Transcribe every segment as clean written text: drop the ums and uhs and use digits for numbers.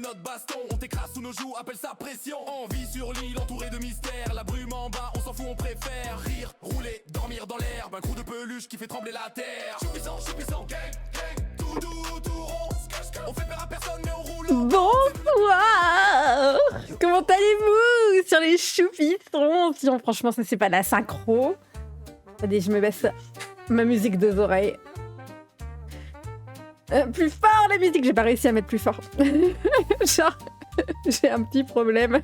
notre baston. On t'écrase sous nos joues, appelle ça pression. On vit sur l'île entouré de mystères. La brume en bas, on s'en fout, on préfère rire, rouler, dormir dans l'herbe. Un crew de peluche qui fait trembler la terre. Choupissant, gang, gang. Tout rond. On fait peur à personne mais on roule. Bonsoir. Comment allez-vous sur les choupissons? Franchement, ça c'est pas la synchro. Attendez, je me baisse ma musique des oreilles. Plus fort la musique, j'ai pas réussi à mettre plus fort. Genre, j'ai un petit problème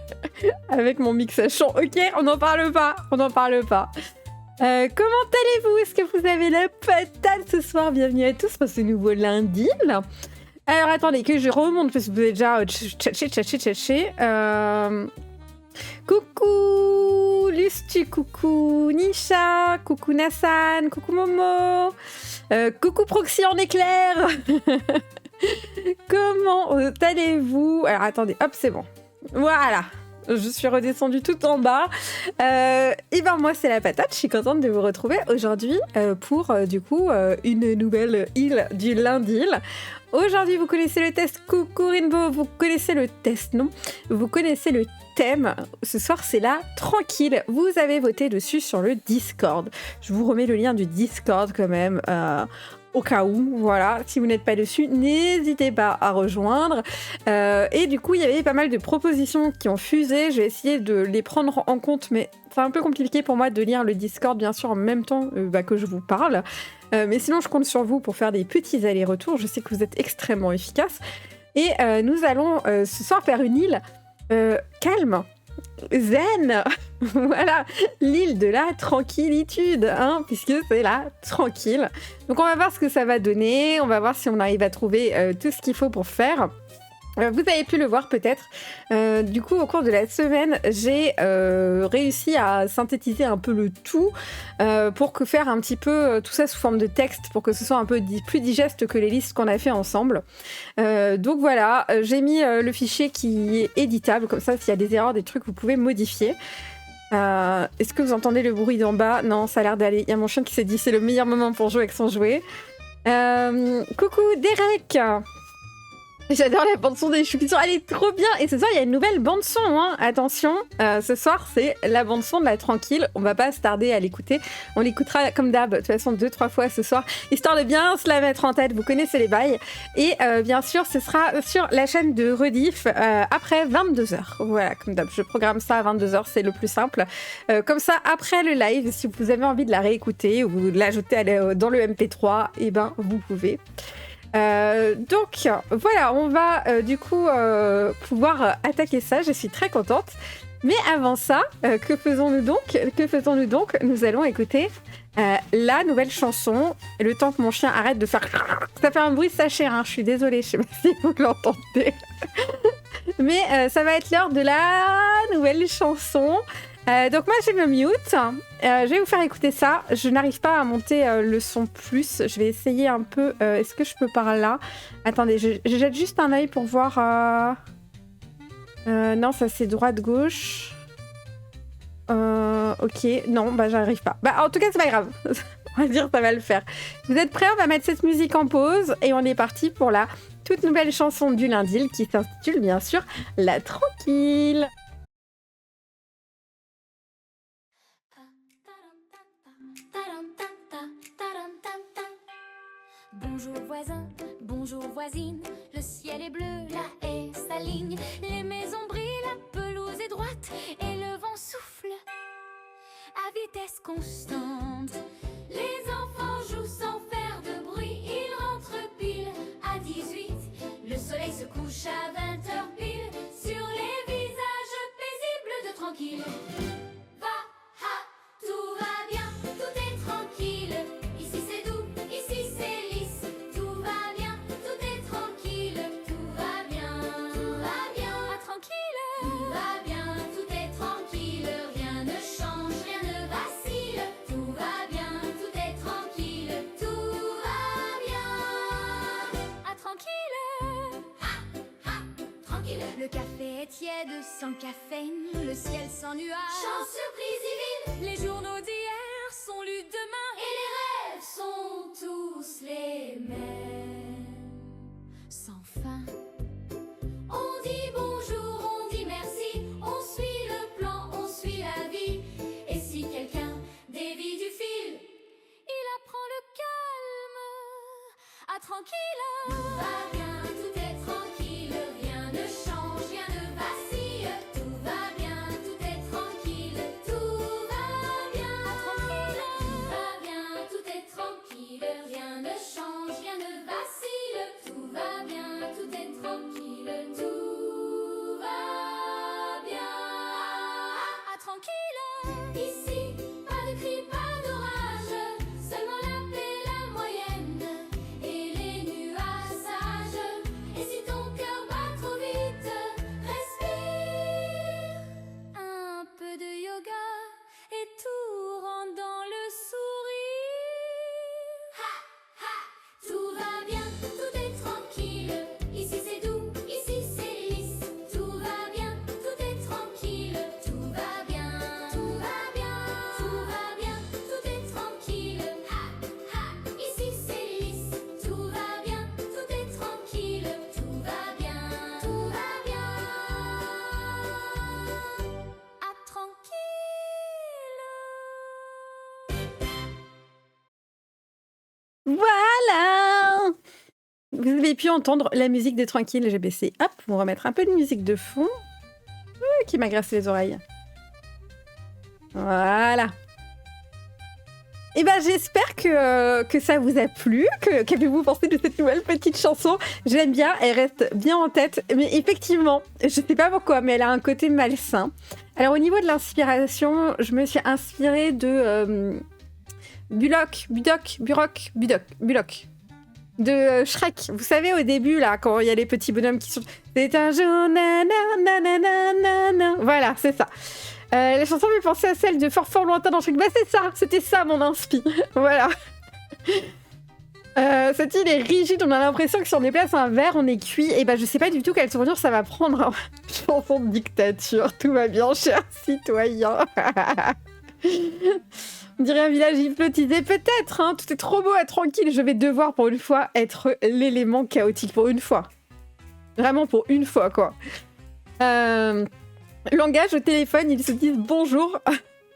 avec mon mixage son. Ok, on n'en parle pas. Comment allez-vous? Est-ce que vous avez la patate ce soir? Bienvenue à tous pour ce nouveau lundi. Alors attendez que je remonte parce que vous êtes déjà tchatché. Coucou Lustu, coucou Nisha, coucou Nassan, coucou Momo, coucou Proxy en éclair. Comment allez-vous? Alors attendez, hop, c'est bon. Voilà, je suis redescendue tout en bas. Et ben moi c'est la patate, je suis contente de vous retrouver aujourd'hui pour du coup une nouvelle île du lundi. Aujourd'hui vous connaissez le test Coucou Rainbow, vous connaissez le test non, vous connaissez le thème. Ce soir c'est la tranquille, vous avez voté dessus sur le Discord. Je vous remets le lien du Discord quand même. Au cas où, voilà, si vous n'êtes pas dessus, n'hésitez pas à rejoindre. Et du coup, il y avait pas mal de propositions qui ont fusé. Je vais essayer de les prendre en compte, mais c'est un peu compliqué pour moi de lire le Discord, bien sûr, en même temps que je vous parle. Mais sinon, je compte sur vous pour faire des petits allers-retours. Je sais que vous êtes extrêmement efficaces. Et nous allons ce soir faire une île calme, zen. Voilà, l'île de la tranquillitude, hein, puisque c'est la tranquille. Donc on va voir ce que ça va donner, on va voir si on arrive à trouver tout ce qu'il faut pour faire. Vous avez pu le voir peut-être. Du coup, au cours de la semaine, j'ai réussi à synthétiser un peu le tout pour faire un petit peu tout ça sous forme de texte, pour que ce soit un peu plus digeste que les listes qu'on a fait ensemble. Donc voilà, j'ai mis le fichier qui est éditable, comme ça, s'il y a des erreurs, des trucs, vous pouvez modifier. Est-ce que vous entendez le bruit d'en bas? Non, ça a l'air d'aller. Il y a mon chien qui s'est dit c'est le meilleur moment pour jouer avec son jouet. Coucou Derek. J'adore la bande-son des Choupissons, elle est trop bien. Et ce soir, il y a une nouvelle bande-son, hein. Attention, ce soir, c'est la bande-son de la tranquille. On va pas se tarder à l'écouter. On l'écoutera comme d'hab, de toute façon, 2-3 fois ce soir, histoire de bien se la mettre en tête. Vous connaissez les bails. Et bien sûr, ce sera sur la chaîne de Rediff après 22h. Voilà, comme d'hab, je programme ça à 22h, c'est le plus simple. Comme ça, après le live, si vous avez envie de la réécouter ou de l'ajouter dans le MP3, eh ben, vous pouvez. Donc voilà, on va du coup pouvoir attaquer ça, je suis très contente. Mais avant ça, que faisons-nous donc? Nous allons écouter la nouvelle chanson, le temps que mon chien arrête de faire... Ça fait un bruit sachet, hein, je suis désolée, je sais pas si vous l'entendez. Mais ça va être l'heure de la nouvelle chanson. Donc moi je me mute, je vais vous faire écouter ça, je n'arrive pas à monter le son plus, je vais essayer un peu, est-ce que je peux par là? Attendez, je jette juste un œil pour voir, non ça c'est droite-gauche, ok, non bah j'arrive pas, bah en tout cas c'est pas grave, on va dire ça va le faire. Vous êtes prêts? On va mettre cette musique en pause et on est parti pour la toute nouvelle chanson du lundi qui s'intitule bien sûr La Tranquille. Bonjour voisin, bonjour voisine, le ciel est bleu, la haie s'aligne, les maisons brillent, la pelouse est droite et le vent souffle à vitesse constante. Les enfants jouent sans faire de bruit, ils rentrent pile à 18, le soleil se couche à 20h pile sur les visages paisibles de tranquille. Tout va bien, tout est tranquille, ici c'est doux, ici c'est lisse, tout va bien, tout est tranquille, tout va bien, tranquille, tout va bien, tout est tranquille, rien ne change, rien ne vacille, tout va bien, tout est tranquille, tout va bien, tranquille, tranquille. Le café est tiède, sans caféine, le ciel sans nuages, chance surprise divine, les journaux d'hier sont lus demain, et les rêves sont tous les mêmes, sans fin. On dit tranquille. Tout va bien, tout est tranquille, rien ne change, rien ne vacille. Tout va bien, tout est tranquille, tout va bien, tranquille. Tout va bien, tout est tranquille, rien ne change, rien ne vacille. Tout va bien, tout est tranquille, tout va bien, tranquille. Ici, pas de cris, pas d'orage, seulement la paix, la moyenne et les nuages sages. Et si ton cœur bat trop vite, respire un peu de yoga et tout rentre dans le sourire. Ha, ha, tout va bien, tout est tranquille. Ici c'est doux, ici c'est lisse. Tout va bien, tout est tranquille. Tout va bien, tout va bien, tout va bien, tout est tranquille. Ha, ha, ici c'est lisse. Tout va bien, tout est tranquille. Tout va bien, tout va bien. Ah, tranquille. Voilà. Vous avez pu entendre la musique des Tranquilles, j'ai baissé. Hop, on va remettre un peu de musique de fond qui m'agresse les oreilles. Voilà. Et ben j'espère que ça vous a plu. Qu'avez-vous pensé de cette nouvelle petite chanson? J'aime bien, elle reste bien en tête. Mais effectivement, je sais pas pourquoi, mais elle a un côté malsain. Alors au niveau de l'inspiration, je me suis inspirée de Bullock. De Shrek. Vous savez, au début, là, quand il y a les petits bonhommes qui sont... C'est un jour, nanana. Voilà, c'est ça. La chanson me fait penser à celle de Fort Fort Lointain dans Shrek. Bah c'est ça, c'était ça mon inspi. Voilà. Cette île est rigide, on a l'impression que si on déplace un verre, on est cuit. Et bah je sais pas du tout quelle tournure ça va prendre. Hein. Chanson de dictature, tout va bien, cher citoyen. On dirait un village hypnotisé, peut-être, hein. Tout est trop beau à tranquille. Je vais devoir, pour une fois, être l'élément chaotique. Pour une fois. Vraiment pour une fois, quoi. Langage au téléphone, ils se disent bonjour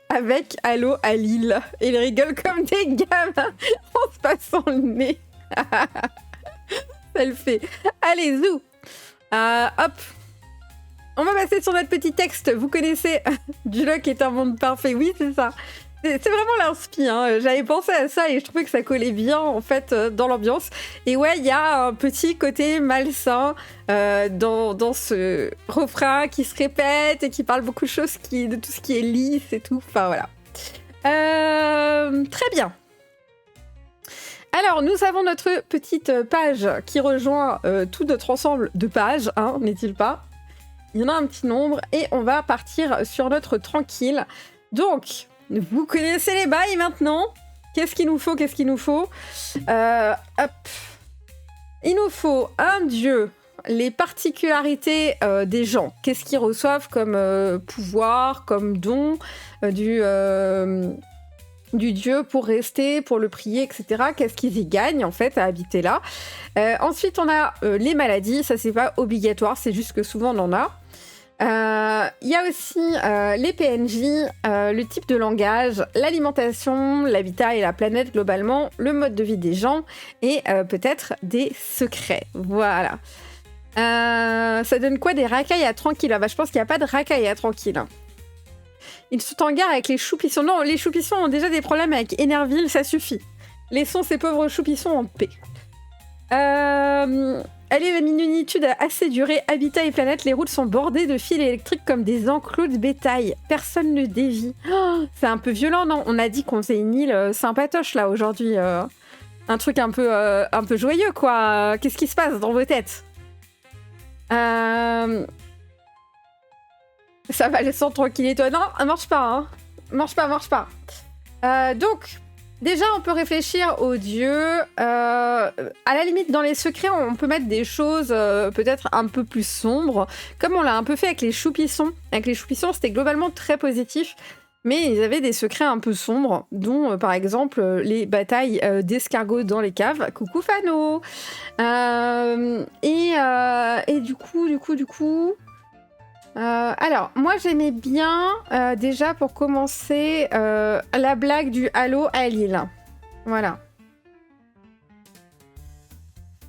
avec allô à Lille. Et ils rigolent comme des gamins en se passant le nez. Ça le fait. Allez, zou. Hop. On va passer sur notre petit texte. Vous connaissez Duloc est un monde parfait. Oui, c'est ça. C'est vraiment l'inspi, hein. J'avais pensé à ça et je trouvais que ça collait bien en fait dans l'ambiance. Et ouais, il y a un petit côté malsain dans ce refrain qui se répète et qui parle beaucoup de choses de tout ce qui est lisse et tout. Enfin voilà. Très bien. Alors, nous avons notre petite page qui rejoint tout notre ensemble de pages, hein, n'est-il pas? Il y en a un petit nombre et on va partir sur notre tranquille. Donc, vous connaissez les bails maintenant. Qu'est-ce qu'il nous faut? Hop. Il nous faut un dieu, les particularités des gens. Qu'est-ce qu'ils reçoivent comme pouvoir, comme don du dieu pour rester, pour le prier, etc. Qu'est-ce qu'ils y gagnent en fait à habiter là. Ensuite, on a les maladies. Ça, c'est pas obligatoire, c'est juste que souvent on en a. Il y a aussi les PNJ, le type de langage, l'alimentation, l'habitat et la planète globalement, le mode de vie des gens et peut-être des secrets. Voilà. Ça donne quoi des racailles à tranquille? Je pense qu'il n'y a pas de racailles à tranquille. Ils sont en guerre avec les choupissons. Non, les choupissons ont déjà des problèmes avec Énerville, ça suffit. Laissons ces pauvres choupissons en paix. Allez, la mignonitude a assez duré. Habitat et planète, les routes sont bordées de fils électriques comme des enclos de bétail. Personne ne dévie. Oh, c'est un peu violent, non? On a dit qu'on faisait une île sympatoche, là, aujourd'hui. Un truc un peu joyeux, quoi. Qu'est-ce qui se passe dans vos têtes? Ça va, laissons tranquille, toi. Non, marche pas, hein. Marche pas. Donc... Déjà, on peut réfléchir aux dieux. À la limite, dans les secrets, on peut mettre des choses peut-être un peu plus sombres, comme on l'a un peu fait avec les choupissons. Avec les choupissons, c'était globalement très positif, mais ils avaient des secrets un peu sombres, dont par exemple les batailles d'escargots dans les caves. Coucou Fano. Et du coup... alors, moi j'aimais bien, déjà pour commencer, la blague du Halo à Lille. Voilà.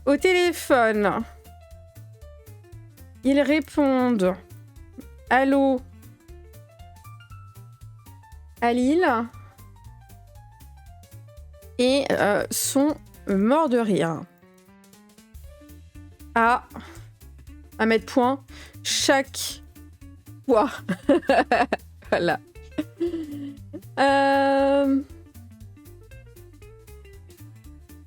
Au téléphone, ils répondent allô à Lille et sont morts de rire. À mettre point chaque fois. Voilà.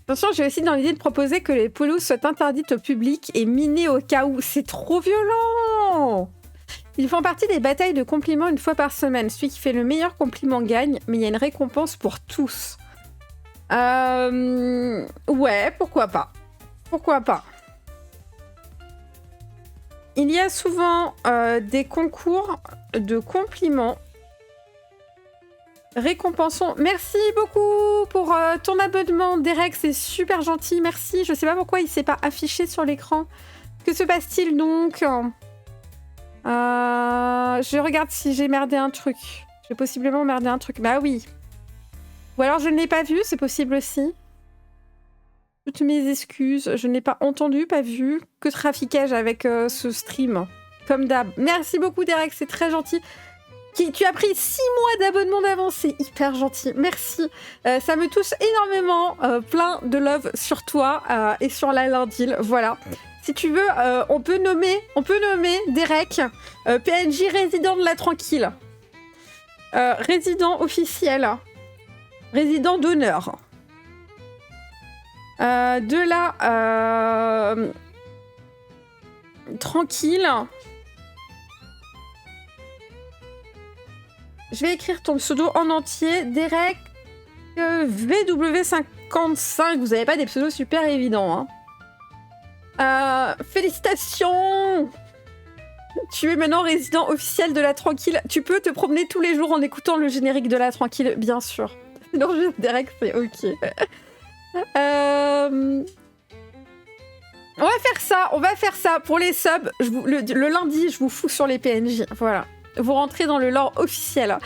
Attention, j'ai aussi dans l'idée de proposer que les pelouses soient interdites au public et minées au cas où. C'est trop violent! Ils font partie des batailles de compliments une fois par semaine. Celui qui fait le meilleur compliment gagne, mais il y a une récompense pour tous. Ouais, pourquoi pas. Pourquoi pas. Il y a souvent des concours de compliments. Récompensons. Merci beaucoup pour ton abonnement, Derek. C'est super gentil. Merci. Je sais pas pourquoi il s'est pas affiché sur l'écran. Que se passe-t-il donc? Je regarde si j'ai merdé un truc. J'ai possiblement merdé un truc. Bah oui. Ou alors je ne l'ai pas vu, c'est possible aussi. Toutes mes excuses. Je ne l'ai pas entendu, pas vu. Que traficage avec ce stream. Comme d'hab. Merci beaucoup, Derek. C'est très gentil. Tu as pris 6 mois d'abonnement d'avance, c'est hyper gentil, merci. Ça me touche énormément, plein de love sur toi et sur la Lindile, voilà. Si tu veux, on peut nommer Derek, PNJ résident de la Tranquille. Résident officiel. Résident d'honneur. De la Tranquille. Je vais écrire ton pseudo en entier. Derek VW55. Vous n'avez pas des pseudos super évidents. Hein. Félicitations! Tu es maintenant résident officiel de la Tranquille. Tu peux te promener tous les jours en écoutant le générique de la Tranquille, bien sûr. Non, juste Derek, c'est ok. On va faire ça. Pour les subs, le lundi, je vous fous sur les PNJ. Voilà. Vous rentrez dans le lore officiel.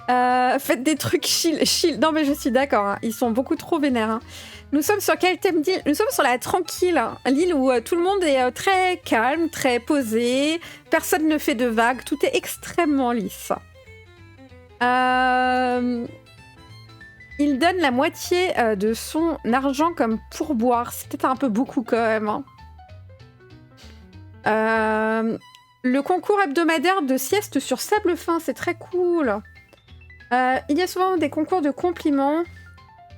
Faites des trucs chill. Non mais je suis d'accord, hein. Ils sont beaucoup trop vénères. Hein. Nous sommes sur quel thème d'île? Nous sommes sur la Tranquille, hein. L'île où tout le monde est très calme, très posé. Personne ne fait de vagues. Tout est extrêmement lisse. Il donne la moitié de son argent comme pourboire. C'est peut-être un peu beaucoup quand même. Hein. Le concours hebdomadaire de sieste sur sable fin, c'est très cool. Il y a souvent des concours de compliments.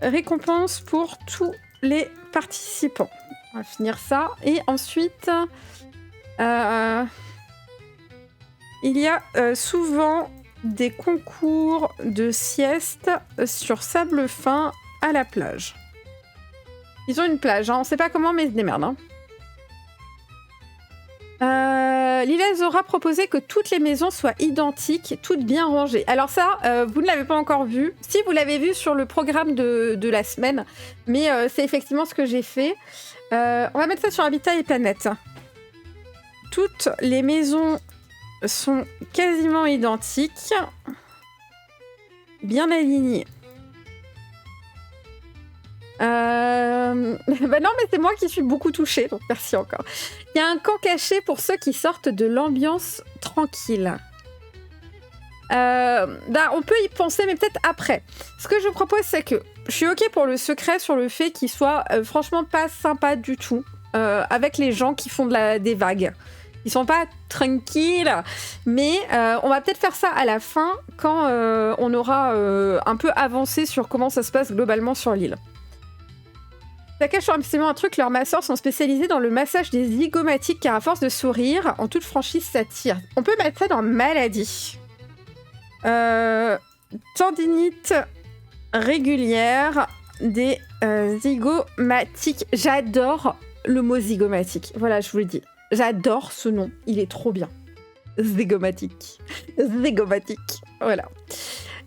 Récompense pour tous les participants. On va finir ça. Et ensuite, il y a souvent des concours de sieste sur sable fin à la plage. Ils ont une plage, hein. On sait pas comment, mais ils se démerdent. Hein. Lila Zora proposait que toutes les maisons soient identiques, toutes bien rangées. Alors ça, vous ne l'avez pas encore vu. Si, vous l'avez vu sur le programme de la semaine, mais c'est effectivement ce que j'ai fait. On va mettre ça sur Habitat et Planète. Toutes les maisons sont quasiment identiques, bien alignées. Bah non, mais c'est moi qui suis beaucoup touchée, donc merci encore. Il y a un camp caché pour ceux qui sortent de l'ambiance tranquille. On peut y penser, mais peut-être après. Ce que je propose, c'est que je suis ok pour le secret sur le fait qu'il soit franchement pas sympa du tout avec les gens qui font des vagues. Ils sont pas tranquilles, mais on va peut-être faire ça à la fin quand on aura un peu avancé sur comment ça se passe globalement sur l'île. Ça cache absolument un truc, leurs masseurs sont spécialisés dans le massage des zygomatiques car à force de sourire, en toute franchise, ça tire. On peut mettre ça dans maladie. Tendinite régulière des zygomatiques. J'adore le mot zygomatique. Voilà, je vous le dis. J'adore ce nom. Il est trop bien. Zygomatique. Zygomatique. Voilà.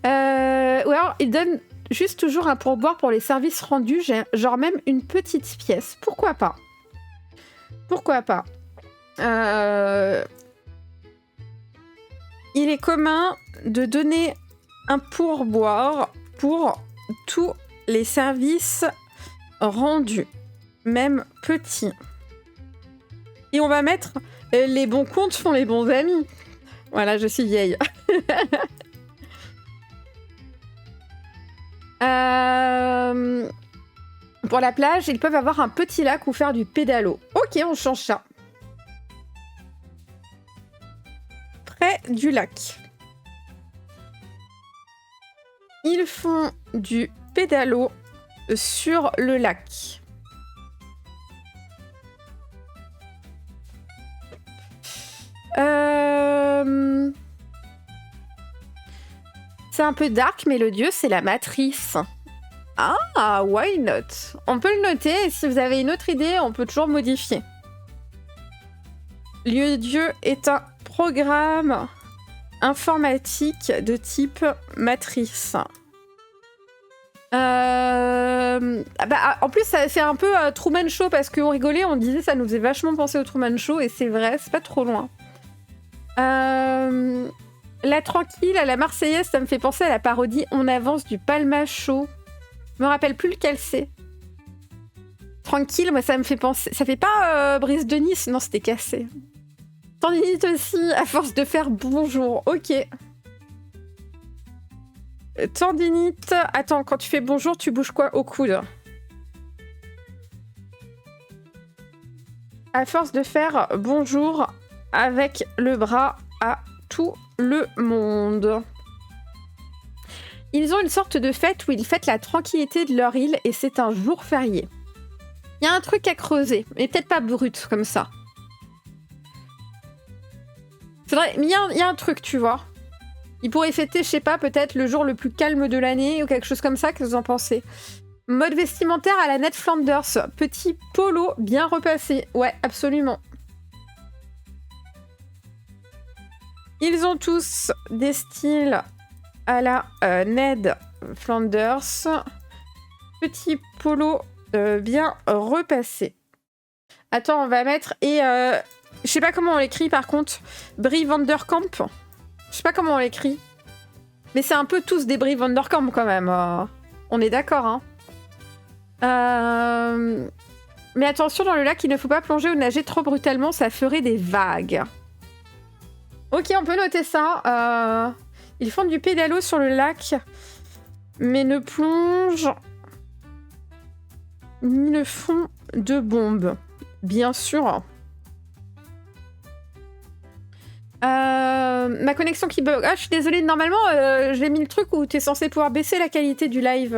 Ou alors, il donne juste toujours un pourboire pour les services rendus, genre même une petite pièce. Pourquoi pas? Pourquoi pas? Il est commun de donner un pourboire pour tous les services rendus. même petit. Et on va mettre les bons comptes font les bons amis. Voilà, je suis vieille. Pour la plage, ils peuvent avoir un petit lac ou faire du pédalo. Ok, on change ça. Près du lac. Ils font du pédalo sur le lac. C'est un peu dark, mais le dieu, c'est la matrice. Ah, why not? On peut le noter, et si vous avez une autre idée, on peut toujours modifier. Le dieu est un programme informatique de type matrice. En plus, ça fait un peu Truman Show, parce qu'on rigolait, on disait ça nous faisait vachement penser au Truman Show, et c'est vrai, c'est pas trop loin. La tranquille à la Marseillaise, ça me fait penser à la parodie On avance du Palma Show. Je me rappelle plus lequel c'est. Tranquille, moi ça me fait penser. Ça fait pas Brise de Nice? Non, c'était cassé. Tendinite aussi, à force de faire bonjour. Ok. Tendinite. Attends, quand tu fais bonjour, tu bouges quoi au coude? À force de faire bonjour avec le bras à tout le monde. Ils ont une sorte de fête où ils fêtent la tranquillité de leur île et c'est un jour férié. Il y a un truc à creuser, mais peut-être pas brut comme ça. Faudrait... Mais il y a un truc, tu vois. Ils pourraient fêter, je sais pas, peut-être le jour le plus calme de l'année ou quelque chose comme ça, qu'est-ce que vous en pensez? Mode vestimentaire à la Ned Flanders. Petit polo bien repassé. Ouais, absolument. Ils ont tous des styles à la Ned Flanders. Petit polo bien repassé. Attends, on va mettre... Et je sais pas comment on l'écrit par contre. Brie Vanderkamp. Je sais pas comment on l'écrit. Mais c'est un peu tous des Brie Vanderkamp quand même. On est d'accord, hein. Mais attention, dans le lac, il ne faut pas plonger ou nager trop brutalement, ça ferait des vagues. Ok, on peut noter ça. Ils font du pédalo sur le lac, mais ne plongent ni ne font de bombes. Bien sûr. Ma connexion qui bug. Ah, je suis désolée, normalement, j'ai mis le truc où tu es censé pouvoir baisser la qualité du live.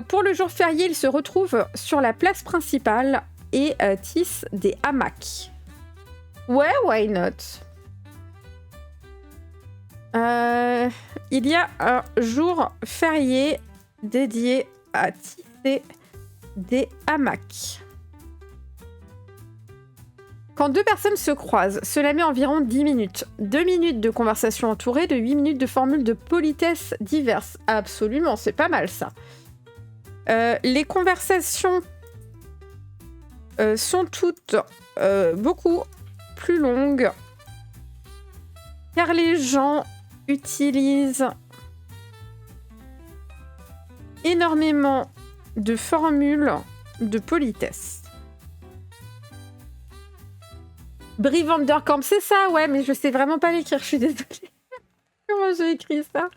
Pour le jour férié, ils se retrouvent sur la place principale et tissent des hamacs. Ouais, why not? Il y a un jour férié dédié à tisser des hamacs. Quand deux personnes se croisent, cela met environ 10 minutes. 2 minutes de conversation entourée de 8 minutes de formules de politesse diverses. Absolument, c'est pas mal ça. Les conversations sont toutes beaucoup plus longues car les gens utilisent énormément de formules de politesse. Brie Vanderkamp, c'est ça, ouais, mais je sais vraiment pas l'écrire, je suis désolée. Comment j'ai écrit ça?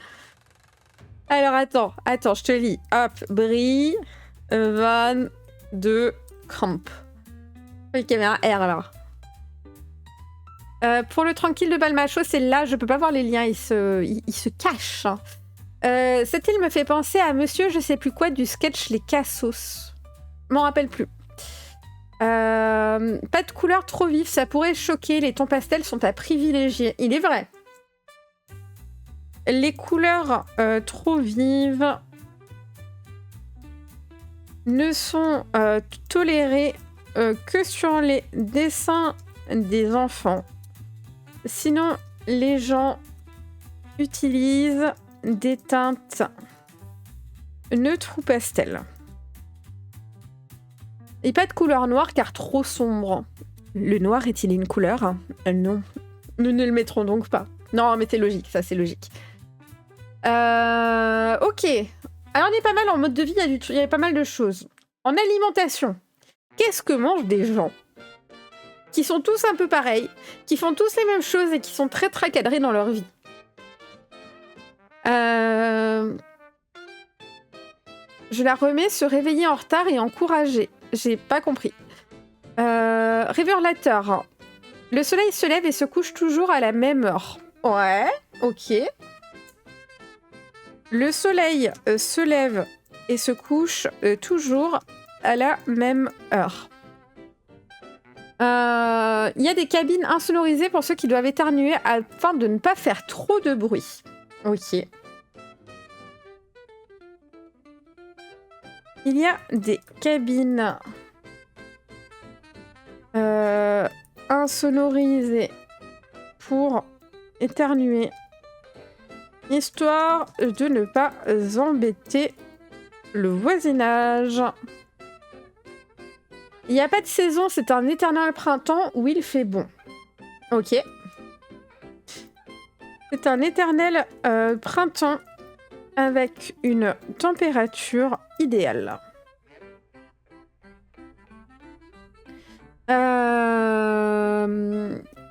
Alors, attends, je te lis. Hop, Brie Vanderkamp. Ok, mais un R, alors. Pour le tranquille de Balmacho, c'est là, je peux pas voir les liens, il se cache. Cette île me fait penser à Monsieur je sais plus quoi du sketch Les Cassos. M'en rappelle plus. Pas de couleur trop vive, ça pourrait choquer, les tons pastels sont à privilégier. Il est vrai. Les couleurs trop vives ne sont tolérées que sur les dessins des enfants. Sinon, les gens utilisent des teintes neutres ou pastel. Et pas de couleur noire car trop sombre. Le noir est-il une couleur? Non. Nous ne le mettrons donc pas. Non, mais c'est logique, ça c'est logique. Ok. Alors, on est pas mal en mode de vie, il y a pas mal de choses. En alimentation, qu'est-ce que mangent des gens qui sont tous un peu pareils, qui font tous les mêmes choses et qui sont très très cadrés dans leur vie? Je la remets, se réveiller en retard et encourager. J'ai pas compris. Révélateur. Le soleil se lève et se couche toujours à la même heure. Ouais, ok. Le soleil se lève et se couche toujours à la même heure. Il y a des cabines insonorisées pour ceux qui doivent éternuer afin de ne pas faire trop de bruit. Ok. Il y a des cabines insonorisées pour éternuer, histoire de ne pas embêter le voisinage. Il n'y a pas de saison, c'est un éternel printemps où il fait bon. Ok. C'est un éternel printemps avec une température idéale.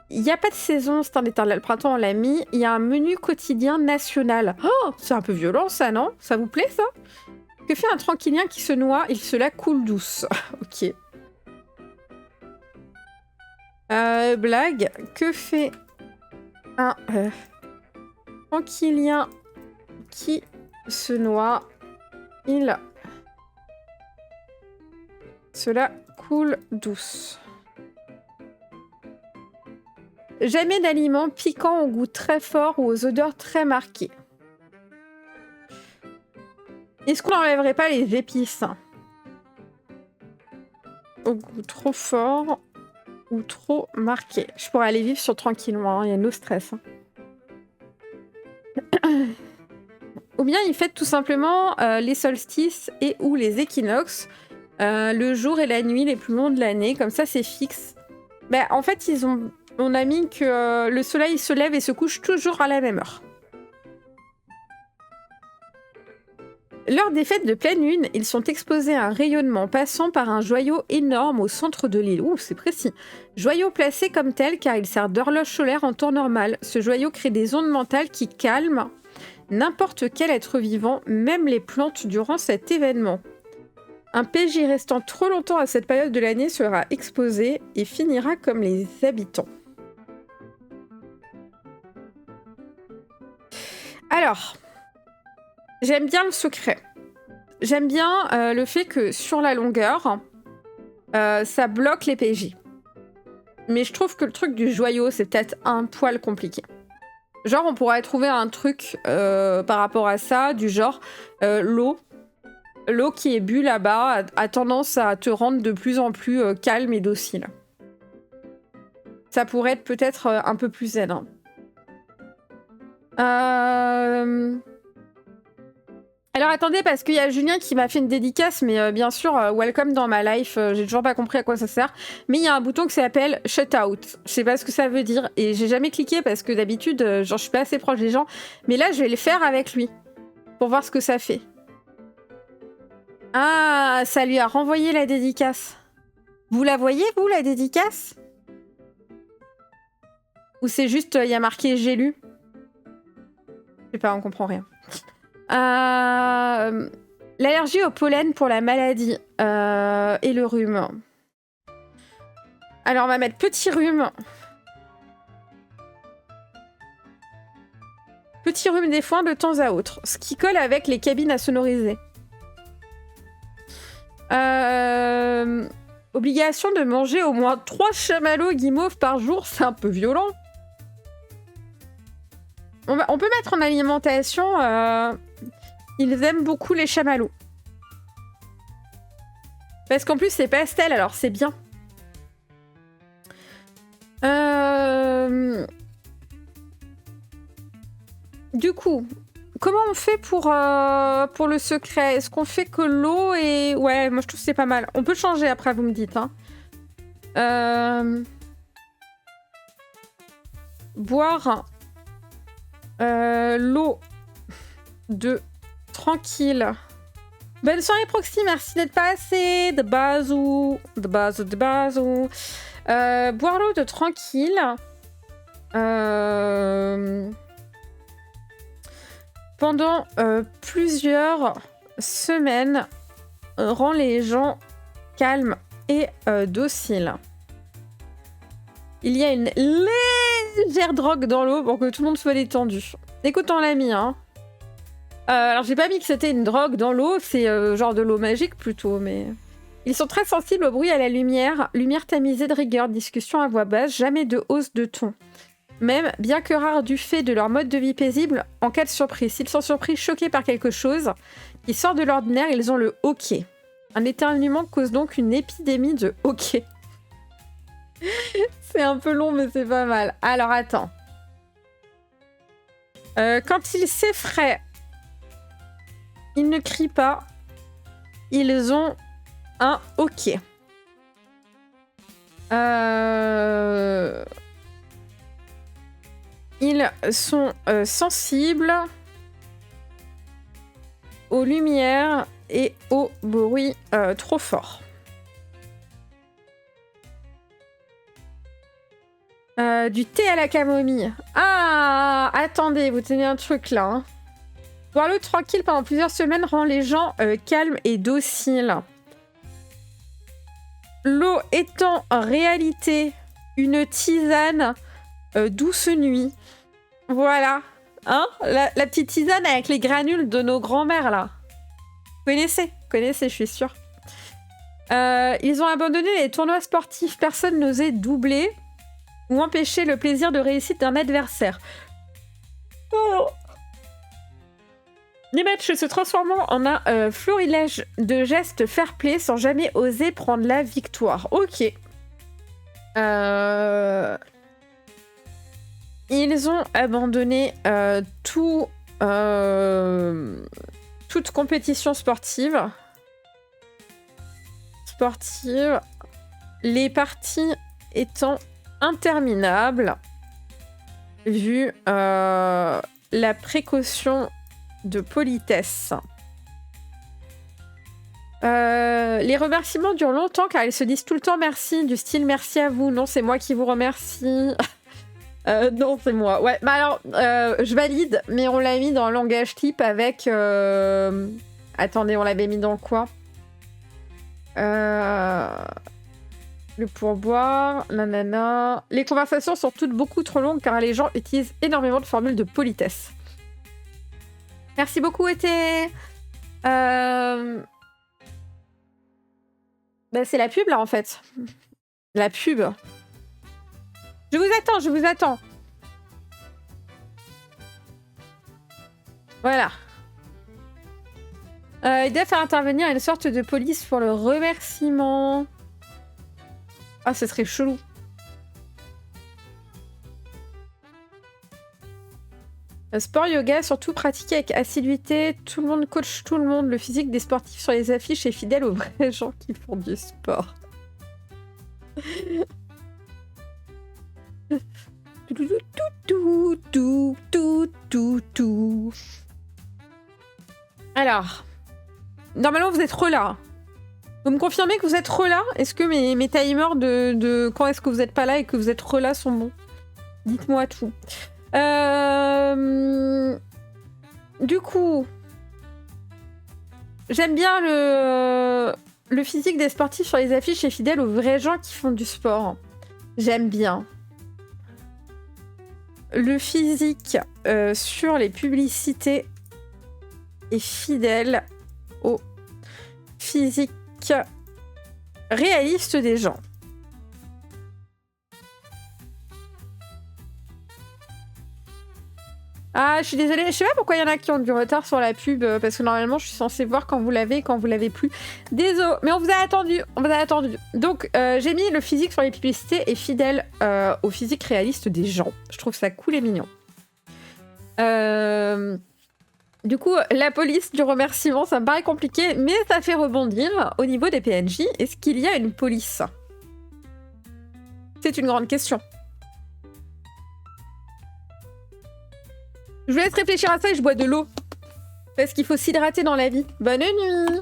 Il n'y a pas de saison, c'est un éternel printemps, on l'a mis. Il y a un menu quotidien national. Oh, c'est un peu violent ça, non? Ça vous plaît ça? Que fait un tranquillien qui se noie? Il se la coule douce. Ok. Blague. Que fait un tranquillien qui se noie? Il se la coule douce. Jamais d'aliments piquants au goût très fort ou aux odeurs très marquées. Est-ce qu'on n'enlèverait pas les épices? Au goût trop fort ou trop marqué. Je pourrais aller vivre sur tranquillement, hein, il y a no stress. Hein. Ou bien ils fêtent tout simplement les solstices et ou les équinoxes, le jour et la nuit les plus longs de l'année, comme ça c'est fixe. Ben, en fait, on a mis que le soleil se lève et se couche toujours à la même heure. Lors des fêtes de pleine lune, ils sont exposés à un rayonnement passant par un joyau énorme au centre de l'île. Ouh, c'est précis. Joyau placé comme tel car il sert d'horloge solaire en temps normal. Ce joyau crée des ondes mentales qui calment n'importe quel être vivant, même les plantes, durant cet événement. Un PJ restant trop longtemps à cette période de l'année sera exposé et finira comme les habitants. Alors, j'aime bien le secret. J'aime bien le fait que sur la longueur, ça bloque les PJ. Mais je trouve que le truc du joyau, c'est peut-être un poil compliqué. Genre, on pourrait trouver un truc par rapport à ça, du genre l'eau. L'eau qui est bue là-bas a tendance à te rendre de plus en plus calme et docile. Ça pourrait être peut-être un peu plus zen. Hein. Alors attendez, parce qu'il y a Julien qui m'a fait une dédicace, mais bien sûr, welcome dans ma life, j'ai toujours pas compris à quoi ça sert. Mais il y a un bouton qui s'appelle shut out. Je sais pas ce que ça veut dire, et j'ai jamais cliqué parce que d'habitude, genre, je suis pas assez proche des gens. Mais là, je vais le faire avec lui, pour voir ce que ça fait. Ah, ça lui a renvoyé la dédicace. Vous la voyez, vous, la dédicace? Ou c'est juste, il y a marqué « j'ai lu ». Je sais pas, on comprend rien. L'allergie au pollen pour la maladie et le rhume. Alors, on va mettre petit rhume. Petit rhume des foins de temps à autre. Ce qui colle avec les cabines à sonoriser. Obligation de manger au moins 3 chamallows guimauves par jour, c'est un peu violent. On peut mettre en alimentation, ils aiment beaucoup les chamallows. Parce qu'en plus c'est pastel, alors c'est bien. Du coup, comment on fait pour le secret? Est-ce qu'on fait que l'eau et... Ouais, moi je trouve que c'est pas mal. On peut changer après, vous me dites. Hein. Boire l'eau de tranquille Bonne soirée Proxy, merci d'être passé. De bazou. Boire l'eau de tranquille. Pendant plusieurs semaines, rend les gens calmes et dociles. Il y a une légère drogue dans l'eau pour que tout le monde soit détendu. Écoute, on l'a mis, hein. Alors, j'ai pas mis que c'était une drogue dans l'eau, c'est genre de l'eau magique plutôt, mais... Ils sont très sensibles au bruit et à la lumière. Lumière tamisée de rigueur, discussion à voix basse, jamais de hausse de ton. Même, bien que rares du fait de leur mode de vie paisible, en cas de surprise. S'ils sont surpris, choqués par quelque chose qui sort de l'ordinaire, ils ont le hoquet. Un éternuement cause donc une épidémie de hoquet. C'est un peu long, mais c'est pas mal. Alors, attends. Quand ils s'effraient, ils ne crient pas. Ils ont un hoquet. Ils sont sensibles aux lumières et au bruit trop fort. Du thé à la camomille. Ah, attendez, vous tenez un truc là. Hein. Boire l'eau tranquille pendant plusieurs semaines rend les gens calmes et dociles. L'eau étant en réalité une tisane douce nuit. Voilà. Hein, la petite tisane avec les granules de nos grands-mères là. Vous connaissez, je suis sûre. Ils ont abandonné les tournois sportifs. Personne n'osait doubler ou empêcher le plaisir de réussite d'un adversaire. Alors, les matchs se transformant en un florilège de gestes fair-play sans jamais oser prendre la victoire. Ok. Ils ont abandonné toute compétition sportive. Les parties étant interminables, vu la précaution de politesse. Les remerciements durent longtemps car ils se disent tout le temps merci, du style merci à vous. Non, c'est moi qui vous remercie. Non, c'est moi. Ouais, bah alors, je valide, mais on l'a mis dans le langage type avec... Attendez, on l'avait mis dans quoi? Le pourboire, nanana... Les conversations sont toutes beaucoup trop longues car les gens utilisent énormément de formules de politesse. Merci beaucoup, Été. Bah, c'est la pub, là, en fait. La pub. Je vous attends. Voilà. Il doit faire intervenir une sorte de police pour le remerciement. Ah, ce serait chelou. Sport, yoga, surtout pratiqué avec assiduité. Tout le monde coach tout le monde. Le physique des sportifs sur les affiches est fidèle aux vrais gens qui font du sport. Alors, normalement vous êtes relà. Vous me confirmez que vous êtes relà? Est-ce que mes timers de quand est-ce que vous êtes pas là et que vous êtes relà sont bons? Dites-moi tout. Du coup, j'aime bien le physique des sportifs sur les affiches est fidèle aux vrais gens qui font du sport. J'aime bien. Le physique sur les publicités est fidèle au physique réaliste des gens. Ah, je suis désolée, je sais pas pourquoi il y en a qui ont du retard sur la pub, parce que normalement je suis censée voir quand vous l'avez et quand vous l'avez plus. Désolé, mais on vous a attendu. Donc j'ai mis le physique sur les publicités est fidèle au physique réaliste des gens. Je trouve ça cool et mignon. Du coup, la police du remerciement, ça me paraît compliqué, mais ça fait rebondir au niveau des PNJ. Est-ce qu'il y a une police? C'est une grande question. Je vous laisse réfléchir à ça et je bois de l'eau. Parce qu'il faut s'hydrater dans la vie. Bonne nuit!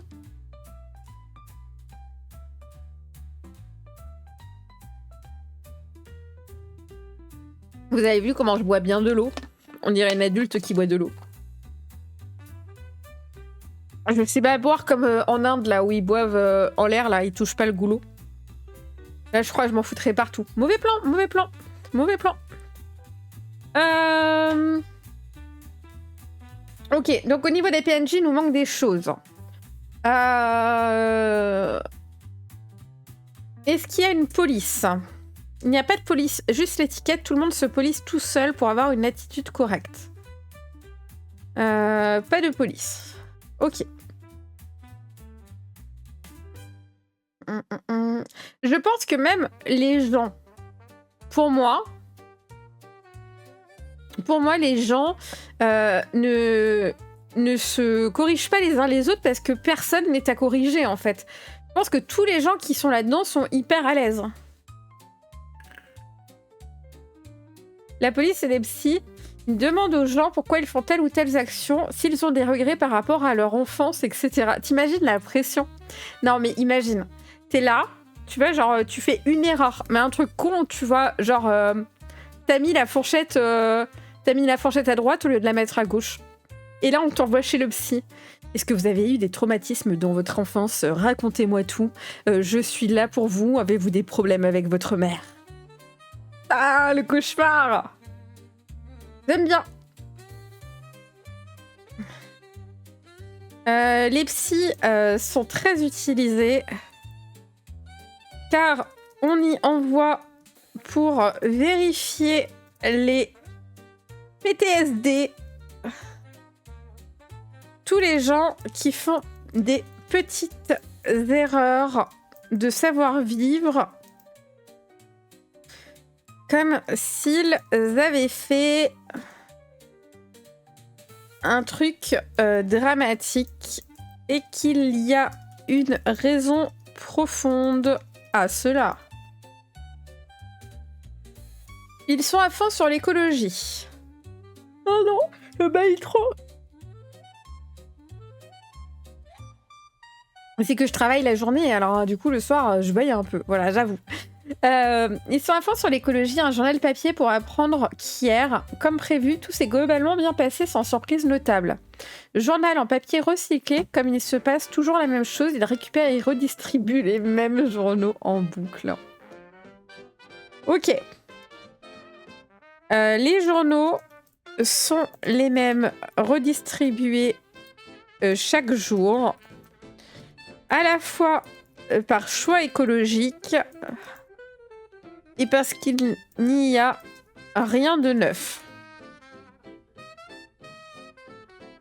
Vous avez vu comment je bois bien de l'eau? On dirait une adulte qui boit de l'eau. Je sais pas boire comme en Inde, là, où ils boivent en l'air, là, ils touchent pas le goulot. Là, je crois que je m'en foutrais partout. Mauvais plan, mauvais plan, mauvais plan. Ok, donc au niveau des PNJ, il nous manque des choses. Est-ce qu'il y a une police? Il n'y a pas de police, juste l'étiquette. Tout le monde se police tout seul pour avoir une attitude correcte. Pas de police. Ok. Je pense que même les gens, pour moi, les gens ne se corrigent pas les uns les autres parce que personne n'est à corriger, en fait. Je pense que tous les gens qui sont là-dedans sont hyper à l'aise. La police et les psys demandent aux gens pourquoi ils font telle ou telle action, s'ils ont des regrets par rapport à leur enfance, etc. T'imagines la pression? Non, mais imagine. T'es là, tu vois, genre, tu fais une erreur, mais un truc con, tu vois, genre, t'as mis la fourchette à droite au lieu de la mettre à gauche. Et là, on t'envoie chez le psy. Est-ce que vous avez eu des traumatismes dans votre enfance? Racontez-moi tout. Je suis là pour vous. Avez-vous des problèmes avec votre mère? Ah, le cauchemar! J'aime bien. Les psys sont très utilisés car on y envoie pour vérifier les PTSD. Tous les gens qui font des petites erreurs de savoir-vivre, comme s'ils avaient fait un truc dramatique et qu'il y a une raison profonde à cela. Ils sont à fond sur l'écologie. Oh non, je baille trop. C'est que je travaille la journée, alors du coup le soir je baille un peu, voilà, j'avoue. Ils sont à fond sur l'écologie, un journal papier pour apprendre qu'hier, comme prévu, tout s'est globalement bien passé sans surprise notable. Journal en papier recyclé, comme il se passe toujours la même chose, il récupère et redistribue les mêmes journaux en boucle. Ok. Les journaux sont les mêmes, redistribués chaque jour, à la fois par choix écologique et parce qu'il n'y a rien de neuf.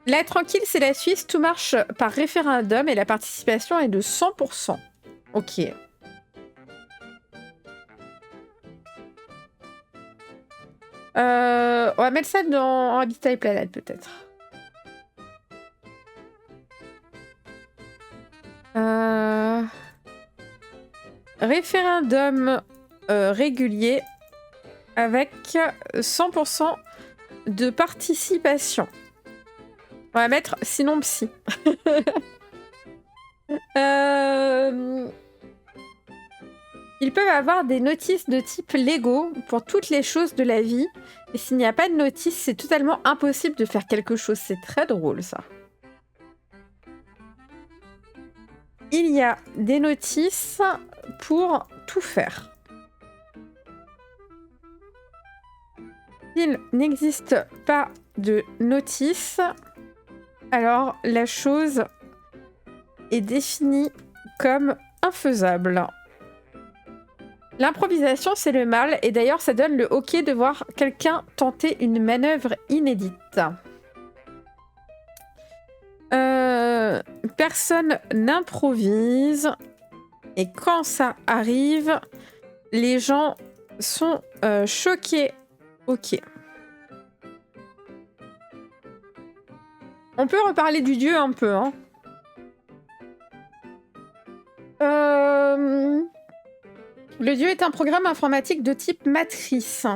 La tranquille, c'est la Suisse, tout marche par référendum et la participation est de 100%. Ok. On va mettre ça dans Habitat et Planète, peut-être. Référendum régulier avec 100% de participation. On va mettre sinon psy. Ils peuvent avoir des notices de type Lego pour toutes les choses de la vie. Et s'il n'y a pas de notice, c'est totalement impossible de faire quelque chose. C'est très drôle, ça. Il y a des notices pour tout faire. S'il n'existe pas de notice, alors la chose est définie comme infaisable. L'improvisation, c'est le mal, et d'ailleurs, ça donne le hoquet de voir quelqu'un tenter une manœuvre inédite. Personne n'improvise, et quand ça arrive, les gens sont choqués. Ok. On peut reparler du dieu un peu, hein. Le dieu est un programme informatique de type matrice.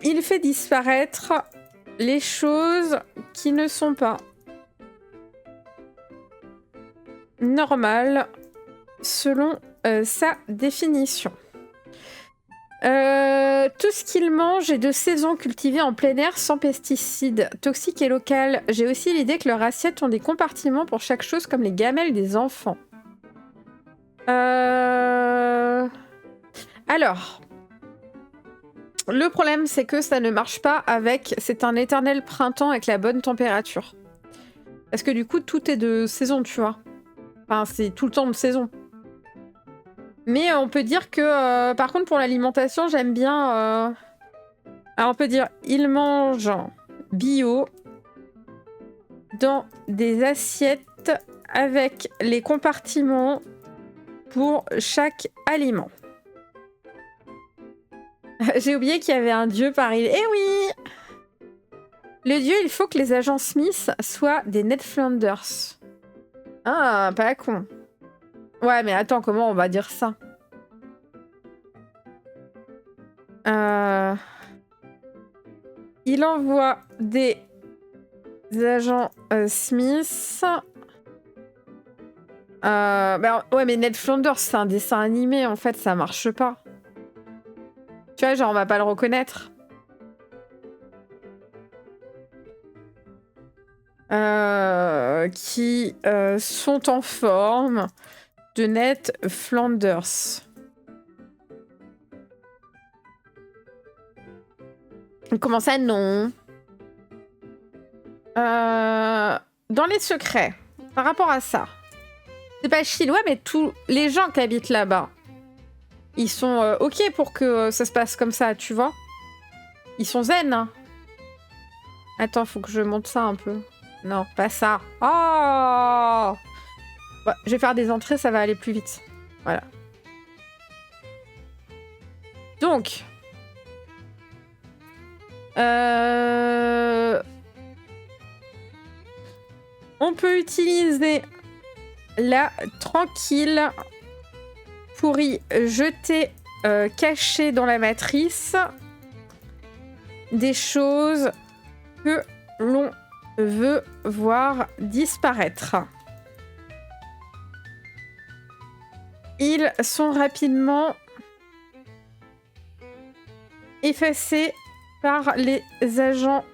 Il fait disparaître les choses qui ne sont pas normales selon sa définition. Tout ce qu'il mange est de saison, cultivé en plein air, sans pesticides, toxique et local. J'ai aussi l'idée que leurs assiettes ont des compartiments pour chaque chose, comme les gamelles des enfants. Alors, le problème, c'est que ça ne marche pas avec... C'est un éternel printemps avec la bonne température. Parce que du coup, tout est de saison, tu vois. Enfin, c'est tout le temps de saison. Mais on peut dire que, par contre, pour l'alimentation, j'aime bien... Alors, on peut dire, ils mangent bio dans des assiettes avec les compartiments pour chaque aliment. J'ai oublié qu'il y avait un dieu par île. Eh oui! Le dieu, il faut que les agents Smith soient des Ned Flanders. Ah, pas con. Ouais, mais attends, comment on va dire ça? Il envoie des agents Smith. Ouais, mais Ned Flanders, c'est un dessin animé, en fait, ça marche pas. Tu vois, genre, on va pas le reconnaître. Qui sont en forme de Ned Flanders. Comment ça, non? Dans les secrets, par rapport à ça, c'est pas chinois, mais tous les gens qui habitent là-bas, ils sont OK pour que ça se passe comme ça, tu vois? Ils sont zen, hein. Attends, faut que je monte ça un peu. Non, pas ça. Oh! Ouais, je vais faire des entrées, ça va aller plus vite. Voilà. Donc... on peut utiliser la tranquille pour y jeter caché dans la matrice des choses que l'on veut voir disparaître. Ils sont rapidement effacés par les agents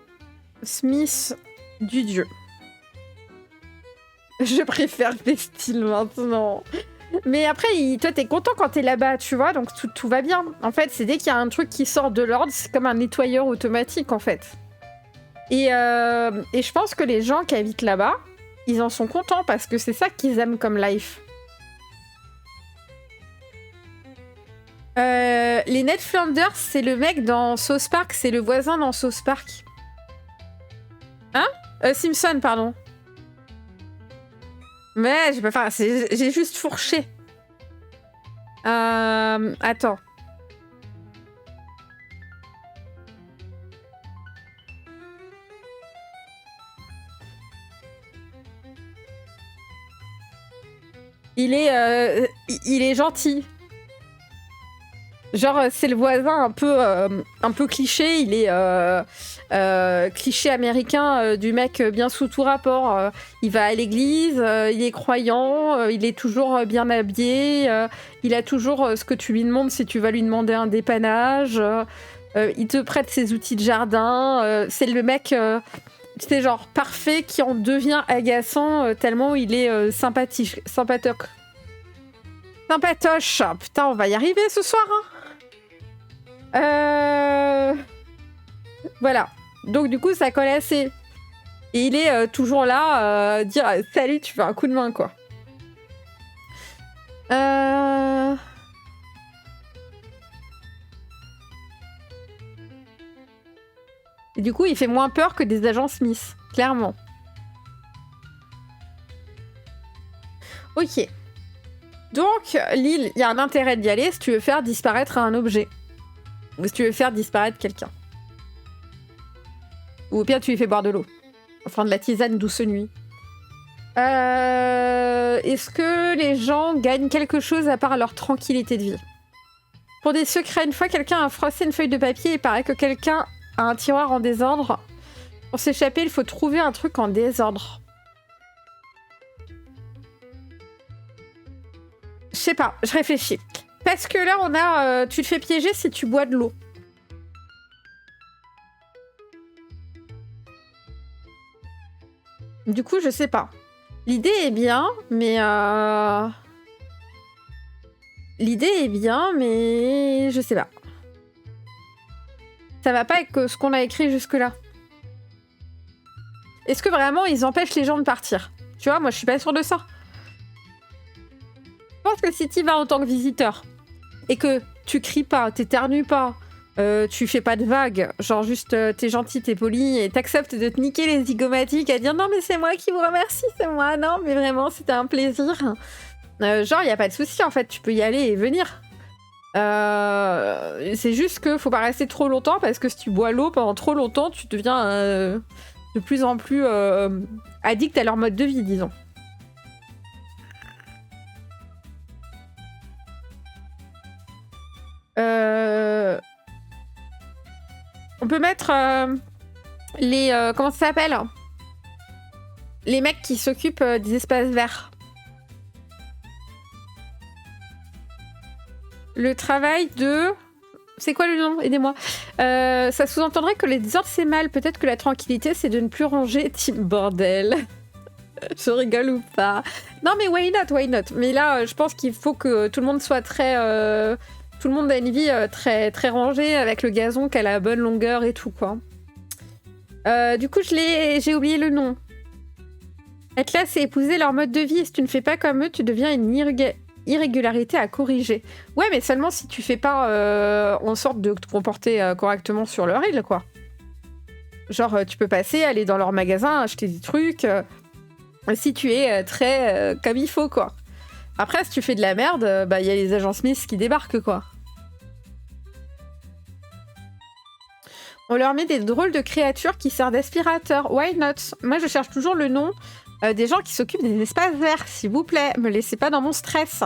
Smith du dieu. Je préfère Pestil maintenant. Mais après, toi, t'es content quand t'es là-bas, tu vois, donc tout va bien. En fait, c'est dès qu'il y a un truc qui sort de l'ordre, c'est comme un nettoyeur automatique, en fait. Et je pense que les gens qui habitent là-bas, ils en sont contents parce que c'est ça qu'ils aiment comme life. Les Ned Flanders, c'est le mec dans South Park, c'est le voisin dans South Park. Hein? Simpson, pardon. Mais j'ai pas fait... J'ai juste fourché. Attends. Il est gentil. Genre, c'est le voisin un peu cliché. Il est cliché américain du mec bien sous tout rapport. Il va à l'église, il est croyant, il est toujours bien habillé. Il a toujours ce que tu lui demandes si tu vas lui demander un dépannage. Il te prête ses outils de jardin. C'est le mec, c'est genre parfait qui en devient agaçant tellement il est sympatoche. Sympatoche. Putain, on va y arriver ce soir, hein. Voilà. Donc du coup, ça colle assez. Et il est toujours là, dire salut, tu fais un coup de main, quoi. Et du coup, il fait moins peur que des agents Smith, clairement. Ok. Donc, l'île, il y a un intérêt d'y aller si tu veux faire disparaître un objet. Ou si tu veux faire disparaître quelqu'un. Ou au pire, tu lui fais boire de l'eau. Enfin, de la tisane douce nuit. Est-ce que les gens gagnent quelque chose à part leur tranquillité de vie? Pour des secrets, une fois quelqu'un a froissé une feuille de papier, il paraît que quelqu'un a un tiroir en désordre. Pour s'échapper, il faut trouver un truc en désordre. Je sais pas, je réfléchis. Parce que là, on a... tu te fais piéger si tu bois de l'eau. Du coup, je sais pas. L'idée est bien, mais... L'idée est bien, mais... Je sais pas. Ça va pas avec ce qu'on a écrit jusque-là. Est-ce que vraiment, ils empêchent les gens de partir? Tu vois, moi, je suis pas sûre de ça. Je pense que si tu vas en tant que visiteur, et que tu cries pas, t'éternues pas, tu fais pas de vagues, genre juste t'es gentil, t'es poli, et t'acceptes de te niquer les zygomatiques à dire non mais c'est moi qui vous remercie, c'est moi, non mais vraiment c'était un plaisir. Genre y a pas de souci en fait, tu peux y aller et venir. C'est juste que faut pas rester trop longtemps parce que si tu bois l'eau pendant trop longtemps, tu deviens de plus en plus addict à leur mode de vie, disons. On peut mettre les... comment ça s'appelle? Les mecs qui s'occupent des espaces verts. Le travail de... C'est quoi le nom? Aidez-moi. Ça sous-entendrait que les désordres c'est mal. Peut-être que la tranquillité c'est de ne plus ranger. Team bordel. Je rigole ou pas? Non mais why not, why not? Mais là, je pense qu'il faut que tout le monde soit très... Tout le monde a une vie très, très rangée avec le gazon qui a la bonne longueur et tout, quoi. Du coup, j'ai oublié le nom. Être là, c'est épouser leur mode de vie. Si tu ne fais pas comme eux, tu deviens une irrégularité à corriger. Ouais, mais seulement si tu fais pas en sorte de te comporter correctement sur leur île, quoi. Genre, tu peux passer, aller dans leur magasin, acheter des trucs... si tu es très comme il faut, quoi. Après, si tu fais de la merde, bah y a les agents Smith qui débarquent, quoi. On leur met des drôles de créatures qui servent d'aspirateur. Why not? Moi, je cherche toujours le nom des gens qui s'occupent des espaces verts, s'il vous plaît. Me laissez pas dans mon stress.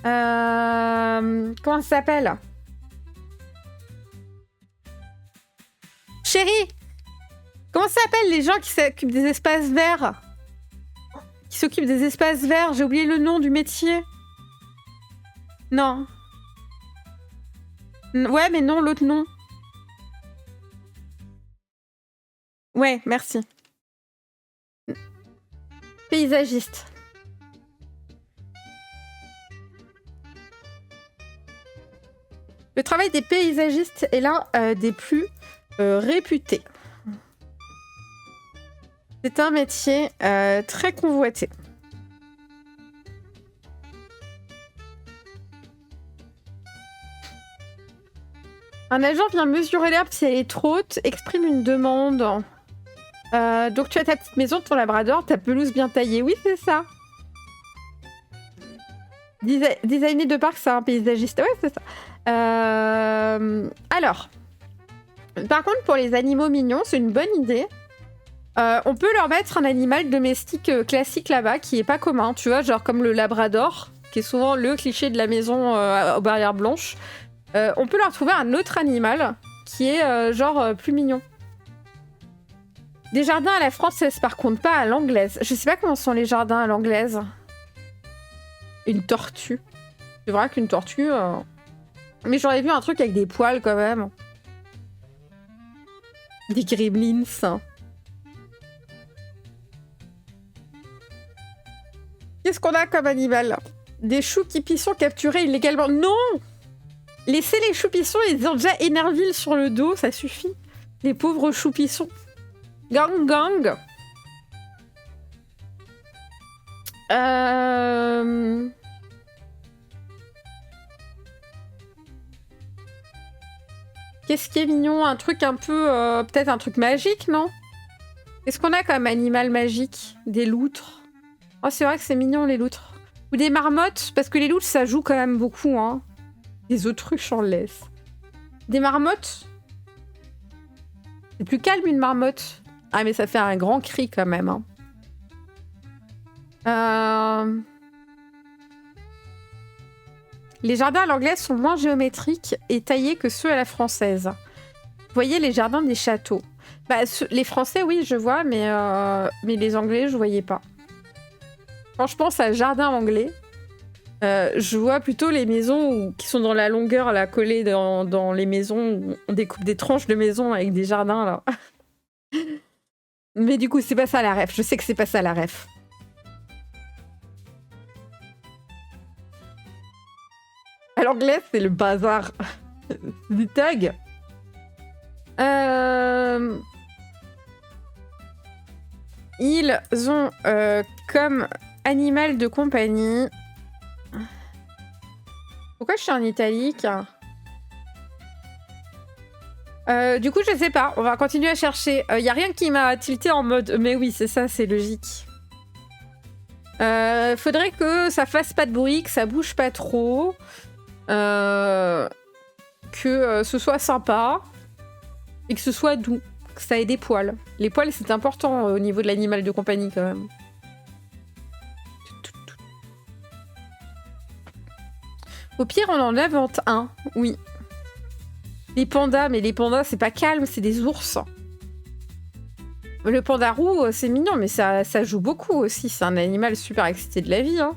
Comment ça s'appelle? Chérie! Comment ça s'appelle les gens qui s'occupent des espaces verts? Qui s'occupent des espaces verts, j'ai oublié le nom du métier. Non. Ouais, mais non, l'autre nom. Ouais, merci. Paysagiste. Le travail des paysagistes est l'un des plus réputés. C'est un métier très convoité. Un agent vient mesurer l'herbe si elle est trop haute, exprime une demande. Donc tu as ta petite maison, ton labrador, ta pelouse bien taillée. Oui, c'est ça. Designer de parc, c'est un paysagiste. Ouais, c'est ça. Alors, par contre, pour les animaux mignons, c'est une bonne idée. On peut leur mettre un animal domestique classique là-bas, qui est pas commun, tu vois, genre comme le labrador, qui est souvent le cliché de la maison aux barrières blanches. On peut leur trouver un autre animal qui est genre plus mignon. Des jardins à la française, par contre, pas à l'anglaise. Je sais pas comment sont les jardins à l'anglaise. Une tortue. C'est vrai qu'une tortue... Mais j'aurais vu un truc avec des poils, quand même. Des gremlins. Qu'est-ce qu'on a comme animal? Des choux-qui-pissons capturés illégalement. Non! Laissez les choux-pissons, ils ont déjà Énerville sur le dos, ça suffit. Les pauvres choux-pissons. Gang gang. Qu'est-ce qui est mignon? Un truc un peu... peut-être un truc magique, non? Qu'est-ce qu'on a comme animal magique? Des loutres. Oh, c'est vrai que c'est mignon, les loutres. Ou des marmottes, parce que les loutres, ça joue quand même beaucoup, hein. Des autruches en laisse. Des marmottes? C'est plus calme, une marmotte. Ah, mais ça fait un grand cri, quand même, hein. Les jardins à l'anglaise sont moins géométriques et taillés que ceux à la française. Vous voyez les jardins des châteaux. Bah, les Français, oui, je vois, mais les Anglais, je voyais pas. Quand je pense à jardin anglais, Je vois plutôt les maisons qui sont dans la longueur, là, collées dans les maisons, où on découpe des tranches de maisons avec des jardins, là. Mais du coup, c'est pas ça la ref. Je sais que c'est pas ça la ref. À l'anglais, c'est le bazar. Du tag. Ils ont comme animal de compagnie... Pourquoi je suis en italique? Du coup, je sais pas. On va continuer à chercher. Y a rien qui m'a tilté en mode... Mais oui, c'est ça, c'est logique. Faudrait que ça fasse pas de bruit, que ça bouge pas trop. Que ce soit sympa. Et que ce soit doux. Que ça ait des poils. Les poils, c'est important au niveau de l'animal de compagnie, quand même. Au pire, on en invente un. Oui. Les pandas, mais les pandas, c'est pas calme, c'est des ours. Le panda roux, c'est mignon, mais ça joue beaucoup aussi. C'est un animal super excité de la vie. Hein.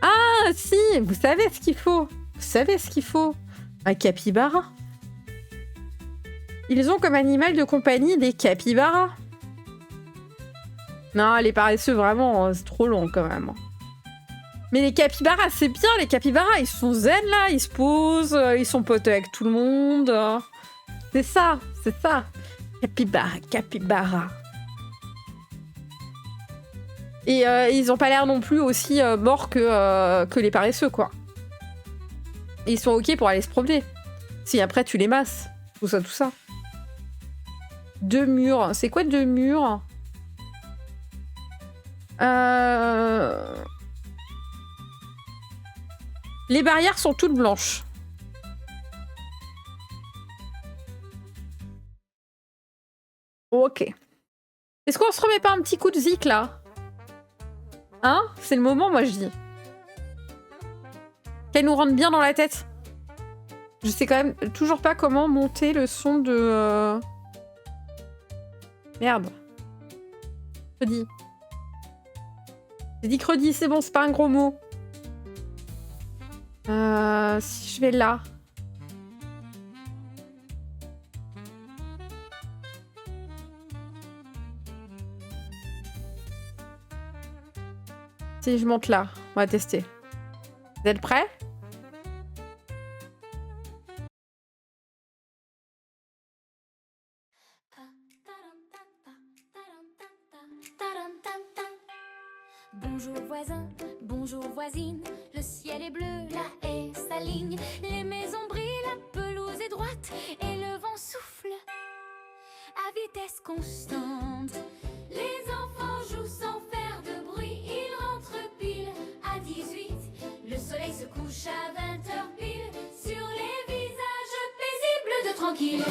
Ah, si, vous savez ce qu'il faut. Vous savez ce qu'il faut. Un capybara. Ils ont comme animal de compagnie des capybaras. Non, les paresseux, vraiment, c'est trop long quand même. Mais les capybaras, c'est bien, les capybaras, ils sont zen là, ils se posent, ils sont potes avec tout le monde. C'est ça, c'est ça. Capybara, capybara. Et ils ont pas l'air non plus aussi morts que les paresseux, quoi. Et ils sont ok pour aller se promener. Si après tu les masses, tout ça, tout ça. 2 murs, c'est quoi 2 murs? Les barrières sont toutes blanches. Ok. Est-ce qu'on se remet pas un petit coup de zik, là? Hein? C'est le moment, moi, je dis. Qu'elle nous rentre bien dans la tête. Je sais quand même toujours pas comment monter le son de... Merde. Credi. J'ai dit credi, c'est bon, c'est pas un gros mot. Si je vais là. Si je monte là, on va tester. Vous êtes prêts? Bonjour voisin, bonjour voisine, le ciel est bleu, la haie s'aligne, les maisons brillent, la pelouse est droite et le vent souffle à vitesse constante. Les enfants jouent sans faire de bruit, ils rentrent pile à 18, le soleil se couche à 20h pile sur les visages paisibles de tranquille.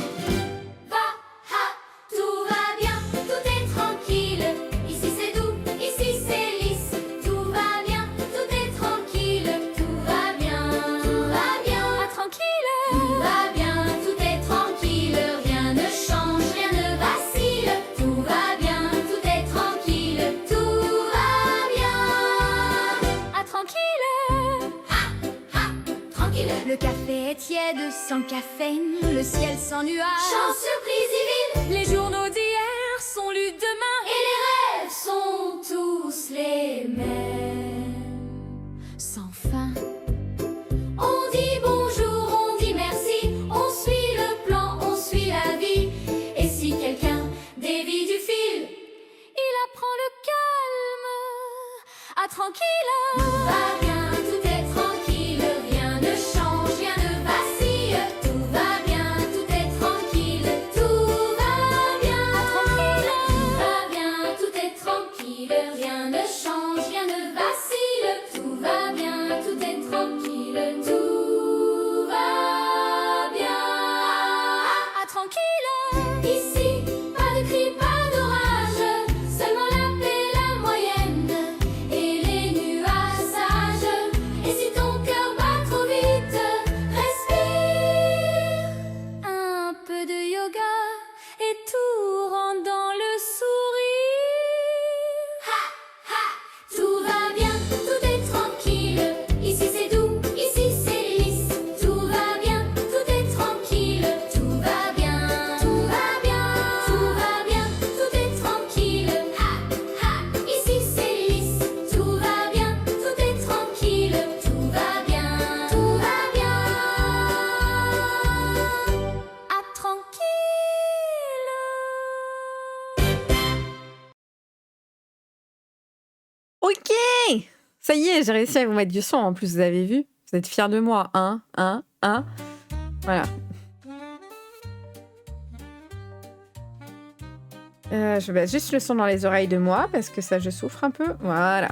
Va, ha, tout va bien, tout est tranquille, ici c'est doux, ici c'est le café est tiède, sans caféine, le ciel sans nuages. Chance, surprise divine. Les journaux d'hier sont lus demain. Et les rêves sont tous les mêmes. Sans fin. On dit bonjour, on dit merci. On suit le plan, on suit la vie. Et si quelqu'un dévie du fil, il apprend le calme. Ah, tranquille. Va bien. Ok. Ça y est, j'ai réussi à vous mettre du son. En plus, vous avez vu. Vous êtes fiers de moi. Voilà. Je vais mettre juste le son dans les oreilles de moi parce que ça, je souffre un peu. Voilà.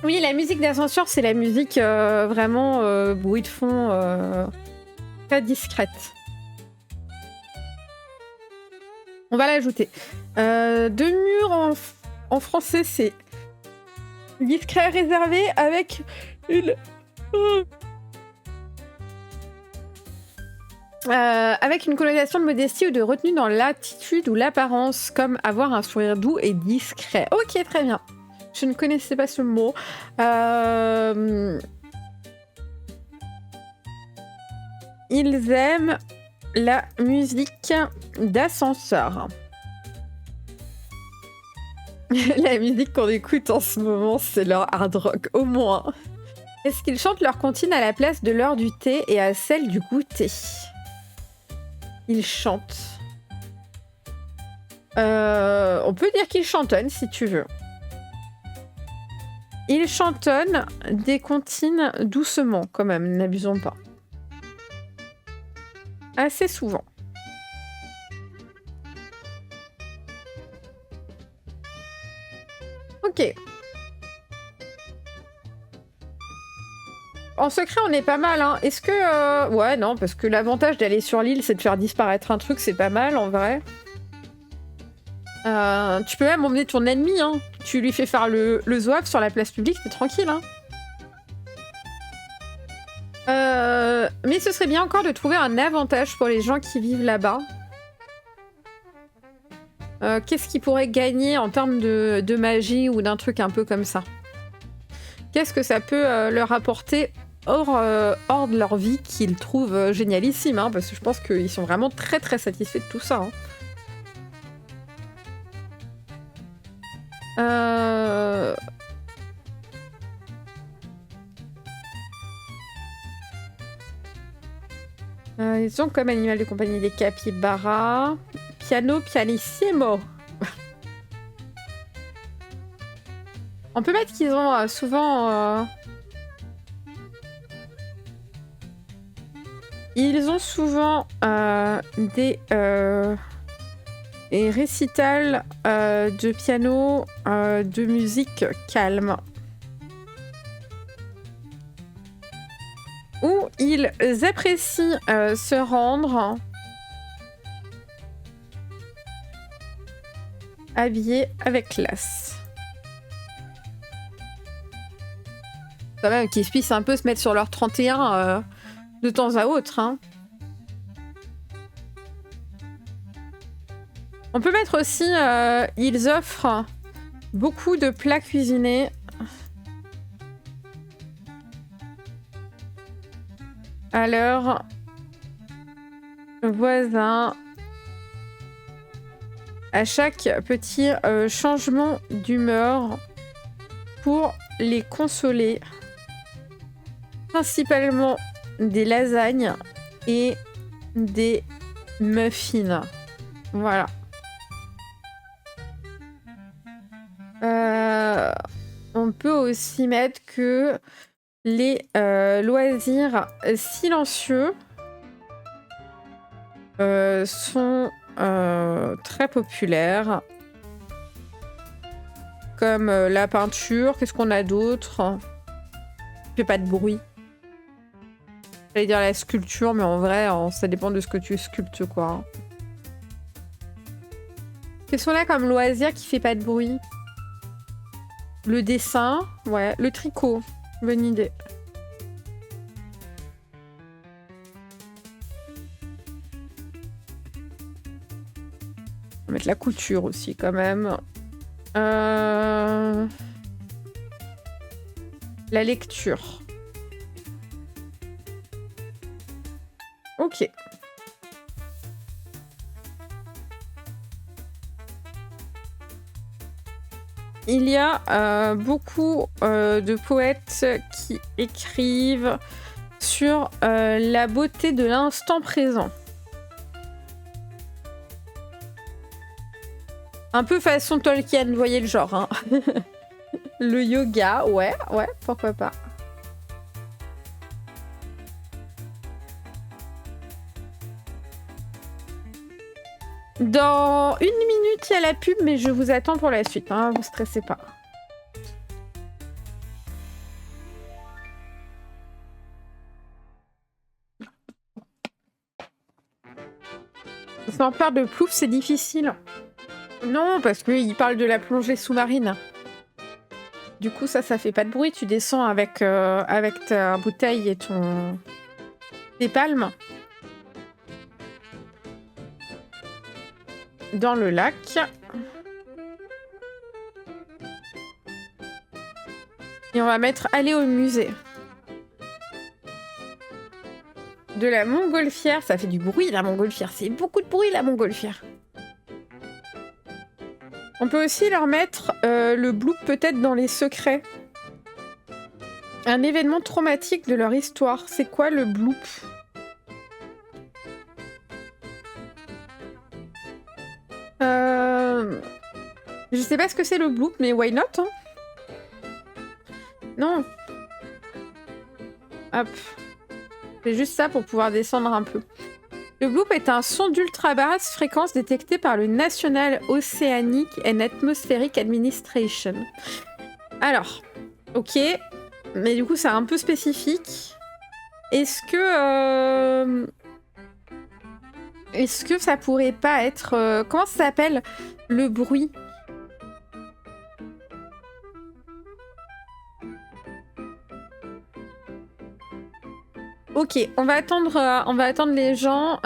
Oui, la musique d'ascenseur, c'est la musique vraiment bruit de fond très discrète. On va l'ajouter. Deux murs en français, c'est discret, réservé avec une... avec une connotation de modestie ou de retenue dans l'attitude ou l'apparence, comme avoir un sourire doux et discret. Ok, très bien. Je ne connaissais pas ce mot. Ils aiment la musique d'ascenseur. La musique qu'on écoute en ce moment, c'est leur hard rock, au moins. Est-ce qu'ils chantent leur comptine à la place de l'heure du thé et à celle du goûter? Ils chantent. On peut dire qu'ils chantonnent si tu veux. Ils chantonnent des comptines doucement, quand même, n'abusons pas. Assez souvent. Ok. En secret, on est pas mal, hein. Est-ce que... Ouais, non, parce que l'avantage d'aller sur l'île, c'est de faire disparaître un truc, c'est pas mal, en vrai. Tu peux même emmener ton ennemi, hein. Tu lui fais faire le zouave sur la place publique, t'es tranquille, hein. Mais ce serait bien encore de trouver un avantage pour les gens qui vivent là-bas. Qu'est-ce qu'ils pourraient gagner en termes de magie ou d'un truc un peu comme ça? Qu'est-ce que ça peut leur apporter hors de leur vie qu'ils trouvent génialissime, hein, parce que je pense qu'ils sont vraiment très très satisfaits de tout ça. Hein. Ils ont comme animal de compagnie des capybaras. Piano pianissimo. On peut mettre qu'ils ont souvent... Ils ont souvent des récitals de piano, de musique calme. Où ils apprécient se rendre habillés avec classe. Quand même qu'ils puissent un peu se mettre sur leur 31 de temps à autre. Hein. On peut mettre aussi, ils offrent beaucoup de plats cuisinés. À leurs voisins. À chaque petit changement d'humeur pour les consoler. Principalement des lasagnes et des muffins. Voilà. On peut aussi mettre que les loisirs silencieux sont très populaires. Comme la peinture. Qu'est-ce qu'on a d'autre? Fait pas de bruit. J'allais dire la sculpture, mais en vrai, ça dépend de ce que tu sculptes, quoi. Qu'est-ce qu'on a comme loisir qui fait pas de bruit? Le dessin, ouais. Le tricot, bonne idée. On va mettre la couture aussi, quand même. La lecture. Ok. Il y a beaucoup de poètes qui écrivent sur la beauté de l'instant présent. Un peu façon Tolkien, vous voyez le genre. Hein. Le yoga, ouais, pourquoi pas. Dans 1 minute, il y a la pub, mais je vous attends pour la suite, hein, vous stressez pas. Sans faire de plouf, c'est difficile. Non, parce qu'il parle de la plongée sous-marine. Du coup, ça fait pas de bruit. Tu descends avec ta bouteille et tes palmes dans le lac. Et on va mettre aller au musée. De la montgolfière. Ça fait du bruit, la montgolfière. C'est beaucoup de bruit, la montgolfière. On peut aussi leur mettre le bloop peut-être dans les secrets. Un événement traumatique de leur histoire. C'est quoi le bloop? Je sais pas ce que c'est le bloop, mais why not hein. Non. Hop. C'est juste ça pour pouvoir descendre un peu. Le bloop est un son d'ultra basse fréquence détecté par le National Oceanic and Atmospheric Administration. Alors, ok, mais du coup c'est un peu spécifique. Est-ce que ça pourrait pas être... comment ça s'appelle le bruit? Ok, on va attendre les gens.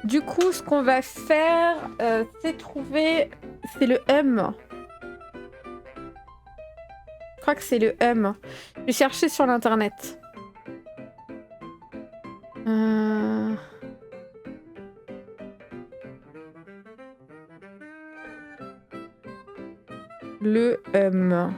Du coup, ce qu'on va faire, c'est trouver... C'est le hum. Je crois que c'est le hum. Je vais chercher sur l'internet. Le hum.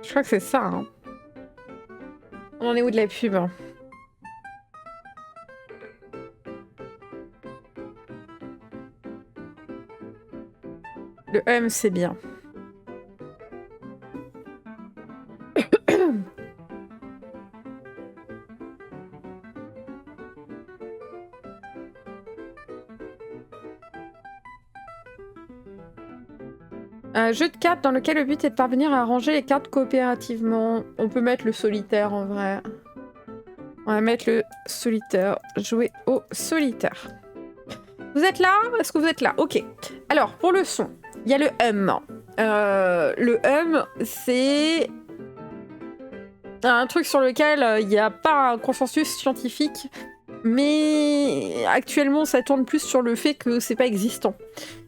Je crois que c'est ça. Hein. On en est où de la pub? Le hum, c'est bien. Un jeu de cartes dans lequel le but est de parvenir à arranger les cartes coopérativement. On peut mettre le solitaire en vrai. On va mettre le solitaire. Jouer au solitaire. Vous êtes là? Est-ce que vous êtes là? Ok. Alors, pour le son, il y a le hum. Le hum, c'est un truc sur lequel il n'y a pas un consensus scientifique, mais actuellement, ça tourne plus sur le fait que c'est pas existant.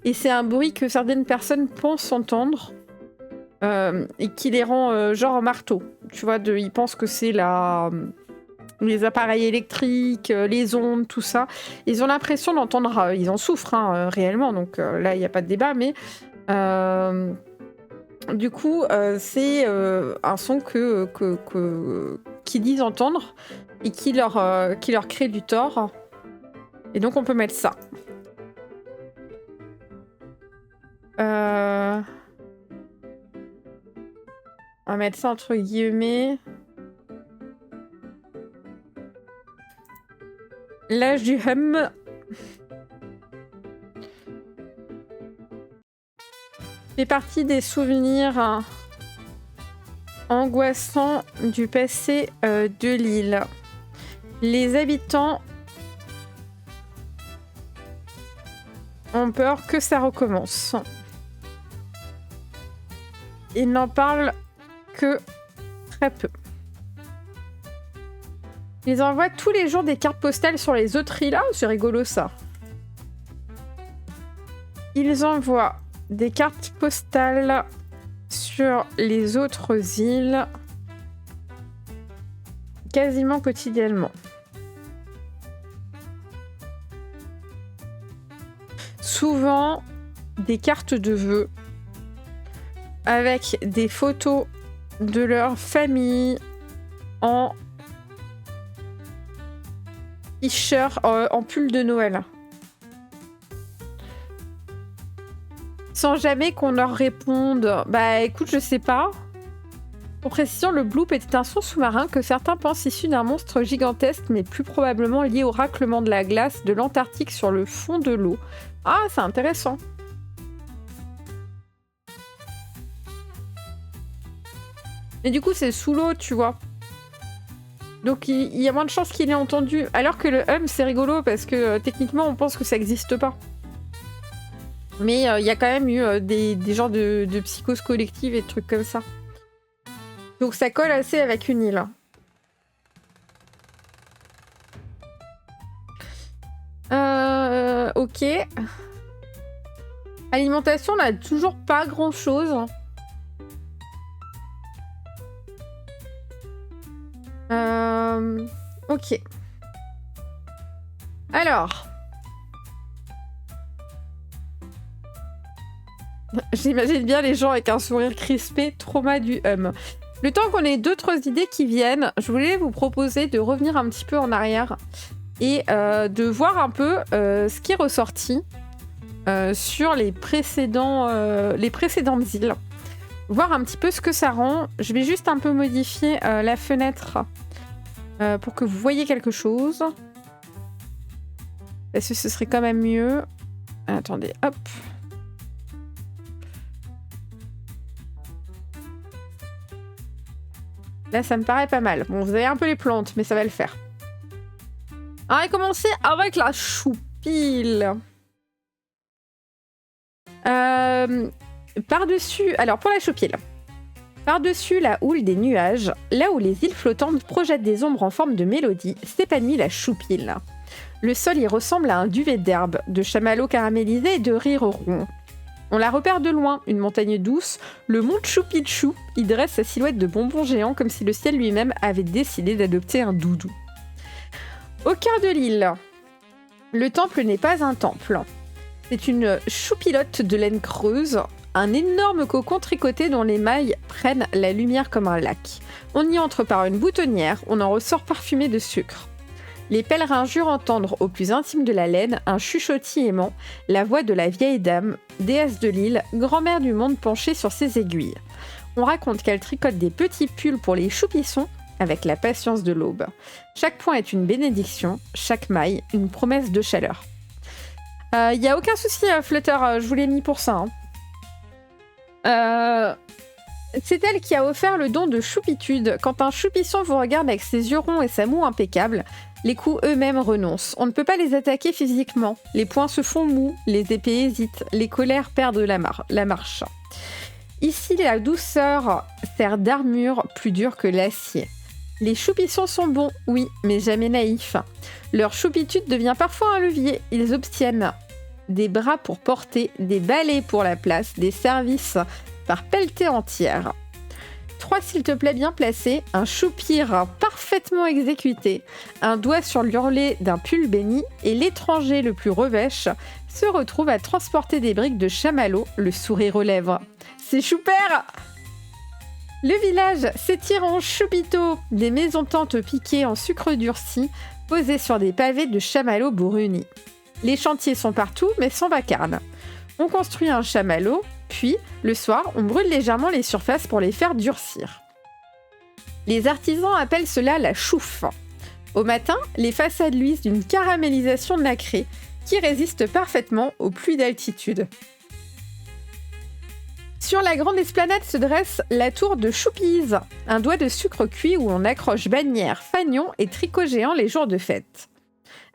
Et c'est un bruit que certaines personnes pensent entendre et qui les rend genre en marteau. Tu vois, ils pensent que c'est les appareils électriques, les ondes, tout ça. Ils ont l'impression d'entendre, ils en souffrent hein, réellement, donc là, il n'y a pas de débat, mais du coup, c'est un son qu'ils disent entendre et qui leur crée du tort. Et donc, on peut mettre ça. On va mettre ça entre guillemets. L'âge du hum. Fait partie des souvenirs angoissants du passé de l'île. Les habitants ont peur que ça recommence. Ils n'en parlent que très peu. Ils envoient tous les jours des cartes postales sur les autres îles. Ah, c'est rigolo ça. Ils envoient des cartes postales sur les autres îles quasiment quotidiennement. Souvent des cartes de vœux avec des photos de leur famille en t-shirt, en pull de Noël. Sans jamais qu'on leur réponde. Bah écoute, je sais pas. Pour précision, le bloop était un son sous-marin que certains pensent issu d'un monstre gigantesque, mais plus probablement lié au raclement de la glace de l'Antarctique sur le fond de l'eau. Ah, c'est intéressant. Mais du coup, c'est sous l'eau, tu vois. Donc il y a moins de chances qu'il ait entendu. Alors que le c'est rigolo parce que techniquement, on pense que ça n'existe pas. Mais il y a quand même eu des genres de psychose collective et de trucs comme ça. Donc ça colle assez avec une île. Ok. Alimentation, on n'a toujours pas grand-chose. Ok. Alors. J'imagine bien les gens avec un sourire crispé, trauma du Le temps qu'on ait d'autres idées qui viennent, je voulais vous proposer de revenir un petit peu en arrière et de voir un peu ce qui est ressorti sur les précédentes îles. Voir un petit peu ce que ça rend. Je vais juste un peu modifier la fenêtre pour que vous voyez quelque chose. Parce que ce serait quand même mieux. Attendez, hop. Là, ça me paraît pas mal. Bon, vous avez un peu les plantes, mais ça va le faire. On va commencer avec la choupille. Par-dessus... Alors, pour la choupille. Par-dessus la houle des nuages, là où les îles flottantes projettent des ombres en forme de mélodie, s'épanouit la choupille. Le sol y ressemble à un duvet d'herbe, de chamallows caramélisés et de rires ronds. On la repère de loin, une montagne douce, le mont Choupichou y dresse sa silhouette de bonbons géants comme si le ciel lui-même avait décidé d'adopter un doudou. Au cœur de l'île, le temple n'est pas un temple. C'est une choupilote de laine creuse, un énorme cocon tricoté dont les mailles prennent la lumière comme un lac. On y entre par une boutonnière, on en ressort parfumé de sucre. Les pèlerins jurent entendre au plus intime de la laine un chuchotis aimant, la voix de la vieille dame, déesse de l'île, grand-mère du monde penchée sur ses aiguilles. On raconte qu'elle tricote des petits pulls pour les choupissons avec la patience de l'aube. Chaque point est une bénédiction, chaque maille une promesse de chaleur. Y a aucun souci, Flutter, je vous l'ai mis pour ça. C'est elle qui a offert le don de choupitude. Quand un choupisson vous regarde avec ses yeux ronds et sa moue impeccable, les coups eux-mêmes renoncent. On ne peut pas les attaquer physiquement. Les poings se font mous, les épées hésitent, les colères perdent la marche. Ici, la douceur sert d'armure plus dure que l'acier. Les choupissons sont bons, oui, mais jamais naïfs. Leur choupitude devient parfois un levier. Ils obtiennent des bras pour porter, des balais pour la place, des services par pelletée entière. 3 s'il te plaît bien placés, un choupir parfaitement exécuté, un doigt sur l'hurlet d'un pull béni et l'étranger le plus revêche se retrouve à transporter des briques de chamallow, le sourire aux lèvres. C'est chouper! Le village s'étire en choupiteau, des maisons-tentes piquées en sucre durci, posées sur des pavés de chamallow brunis. Les chantiers sont partout, mais sans vacarme. On construit un chamallow, puis, le soir, on brûle légèrement les surfaces pour les faire durcir. Les artisans appellent cela la chouffe. Au matin, les façades luisent d'une caramélisation nacrée qui résiste parfaitement aux pluies d'altitude. Sur la grande esplanade se dresse la tour de Choupise, un doigt de sucre cuit où on accroche bannières, fanions et tricots géants les jours de fête.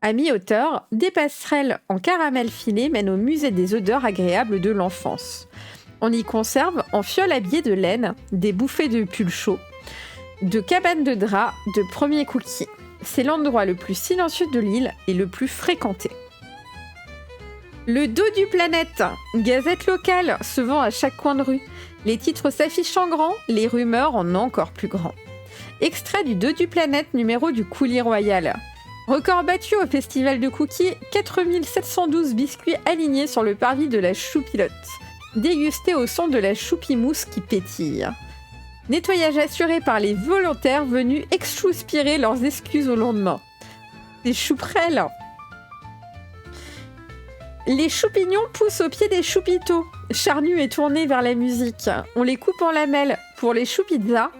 À mi-hauteur, des passerelles en caramel finé mènent au musée des odeurs agréables de l'enfance. On y conserve, en fioles habillées de laine, des bouffées de pull chaud, de cabanes de draps, de premiers cookies. C'est l'endroit le plus silencieux de l'île et le plus fréquenté. Le dos du planète, gazette locale, se vend à chaque coin de rue. Les titres s'affichent en grand, les rumeurs en encore plus grand. Extrait du Dos du Planète numéro du Coulis Royal. Record battu au festival de cookies, 4712 biscuits alignés sur le parvis de la choupilote. Dégustés au son de la choupimousse qui pétille. Nettoyage assuré par les volontaires venus exchouspirer leurs excuses au lendemain. Des chouprelles. Les choupignons poussent au pied des choupitos, charnus et tournés vers la musique. On les coupe en lamelles pour les choupizzas.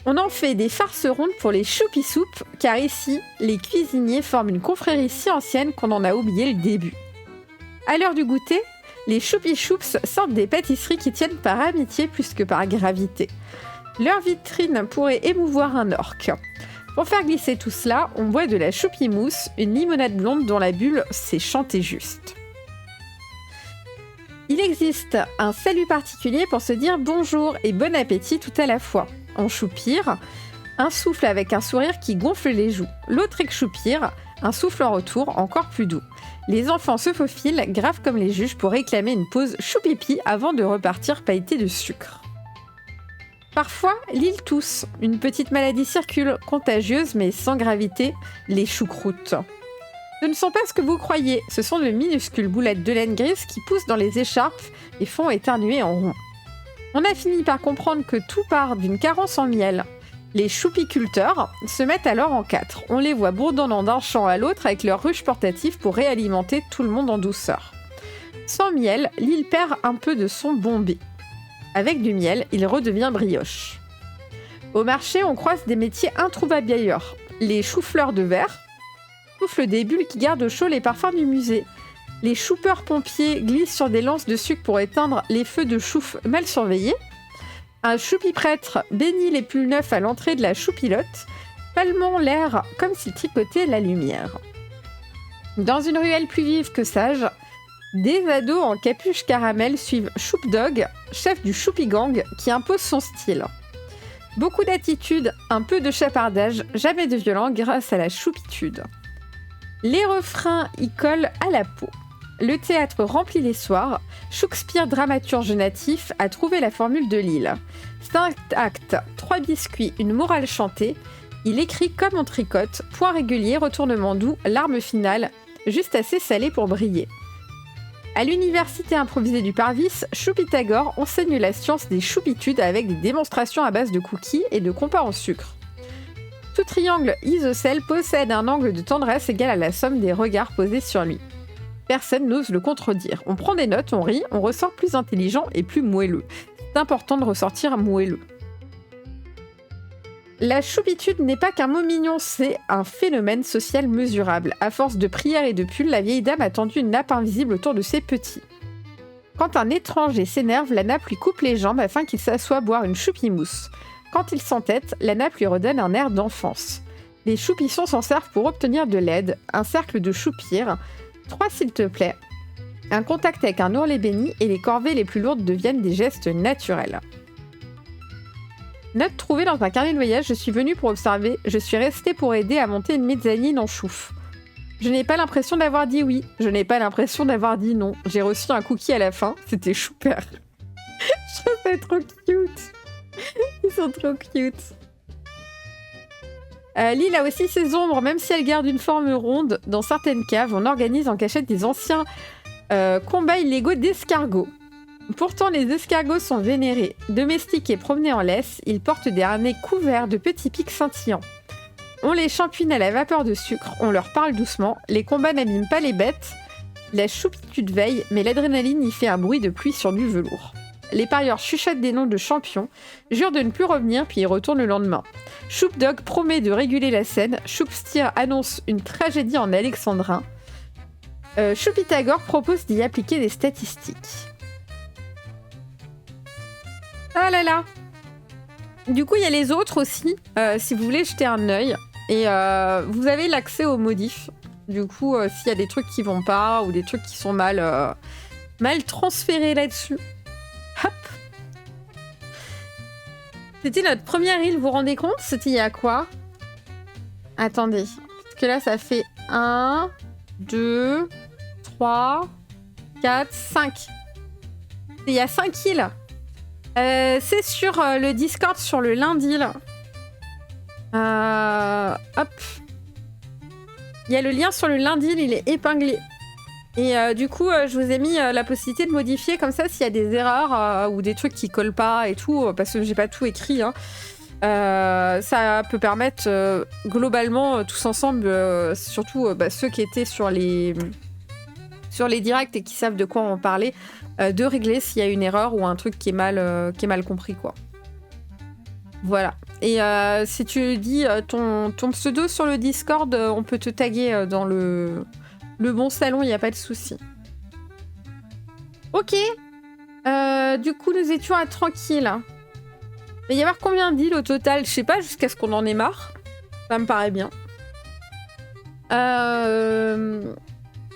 On en fait des farces rondes pour les choupisoupes, car ici, les cuisiniers forment une confrérie si ancienne qu'on en a oublié le début. À l'heure du goûter, les choupichoups sortent des pâtisseries qui tiennent par amitié plus que par gravité. Leur vitrine pourrait émouvoir un orc. Pour faire glisser tout cela, on boit de la choupimousse, une limonade blonde dont la bulle sait chanter juste. Il existe un salut particulier pour se dire bonjour et bon appétit tout à la fois. On choupire, un souffle avec un sourire qui gonfle les joues. L'autre exchoupire, un souffle en retour encore plus doux. Les enfants se faufilent, graves comme les juges, pour réclamer une pause choupipi avant de repartir pailletés de sucre. Parfois, l'île tousse. Une petite maladie circule, contagieuse mais sans gravité, les choucroutes. Ce ne sont pas ce que vous croyez, ce sont de minuscules boulettes de laine grise qui poussent dans les écharpes et font éternuer en rond. On a fini par comprendre que tout part d'une carence en miel. Les choupiculteurs se mettent alors en quatre. On les voit bourdonnant d'un champ à l'autre avec leur ruche portative pour réalimenter tout le monde en douceur. Sans miel, l'île perd un peu de son bombé. Avec du miel, il redevient brioche. Au marché, on croise des métiers introuvables ailleurs. Les choux-fleurs de verre soufflent des bulles qui gardent au chaud les parfums du musée. Les choupeurs-pompiers glissent sur des lances de sucre pour éteindre les feux de chouffe mal surveillés. Un choupi-prêtre bénit les pulls neufs à l'entrée de la choupilote, palmant l'air comme s'il tricotait la lumière. Dans une ruelle plus vive que sage, des ados en capuche caramel suivent Choup Dog, chef du Choupi-gang, qui impose son style. Beaucoup d'attitude, un peu de chapardage, jamais de violent grâce à la choupitude. Les refrains y collent à la peau. Le théâtre remplit les soirs. Shakespeare, dramaturge natif, a trouvé la formule de l'île. 5 actes, 3 biscuits, une morale chantée. Il écrit comme on tricote, point régulier, retournement doux, larme finale, juste assez salé pour briller. À l'université improvisée du Parvis, Choupitagore enseigne la science des choupitudes avec des démonstrations à base de cookies et de compas en sucre. Tout triangle isocèle possède un angle de tendresse égal à la somme des regards posés sur lui. Personne n'ose le contredire. On prend des notes, on rit, on ressort plus intelligent et plus moelleux. C'est important de ressortir moelleux. La choupitude n'est pas qu'un mot mignon, c'est un phénomène social mesurable. À force de prières et de pulls, la vieille dame a tendu une nappe invisible autour de ses petits. Quand un étranger s'énerve, la nappe lui coupe les jambes afin qu'il s'assoie boire une choupimousse. Quand il s'entête, la nappe lui redonne un air d'enfance. Les choupissons s'en servent pour obtenir de l'aide, un cercle de choupir, 3 s'il te plaît, un contact avec un ourlet béni et les corvées les plus lourdes deviennent des gestes naturels. Note trouvée dans un carnet de voyage, je suis venue pour observer, je suis restée pour aider à monter une mezzanine en chouffe. Je n'ai pas l'impression d'avoir dit oui, je n'ai pas l'impression d'avoir dit non. J'ai reçu un cookie à la fin, c'était super. Je trouve ça trop cute. Ils sont trop cute. L'île a aussi ses ombres, même si elle garde une forme ronde. Dans certaines caves, on organise en cachette des anciens combats illégaux d'escargots. Pourtant, les escargots sont vénérés. Domestiqués et promenés en laisse, ils portent des harnais couverts de petits pics scintillants. On les champouine à la vapeur de sucre, on leur parle doucement, les combats n'abîment pas les bêtes, la choupitude veille, mais l'adrénaline y fait un bruit de pluie sur du velours. Les parieurs chuchotent des noms de champions, jurent de ne plus revenir puis y retournent le lendemain. Choup Dog promet de réguler la scène, Choupstier annonce une tragédie en alexandrin. Choupitagore propose d'y appliquer des statistiques. Ah là là! Du coup, il y a les autres aussi, si vous voulez jeter un œil. Et vous avez l'accès aux modifs. Du coup, s'il y a des trucs qui vont pas ou des trucs qui sont mal transférés là-dessus. Hop! C'était notre première île, vous vous rendez compte? C'était il y a quoi? Attendez. Parce que là, ça fait 1, 2, 3, 4, 5. Il y a 5 îles. C'est sur le Discord sur le lundi, là. Hop. Il y a le lien sur le lundi, il est épinglé. Et du coup, je vous ai mis la possibilité de modifier comme ça s'il y a des erreurs ou des trucs qui collent pas et tout, parce que j'ai pas tout écrit. Hein. Ça peut permettre globalement, tous ensemble, surtout ceux qui étaient sur les directs et qui savent de quoi on parlait, de régler s'il y a une erreur ou un truc qui est mal compris, quoi. Voilà. Et si tu dis ton pseudo sur le Discord, on peut te taguer dans le bon salon, il n'y a pas de souci. Ok. Du coup, nous étions à tranquille. Il va y avoir combien d'îles au total? Je sais pas, jusqu'à ce qu'on en ait marre. Ça me paraît bien.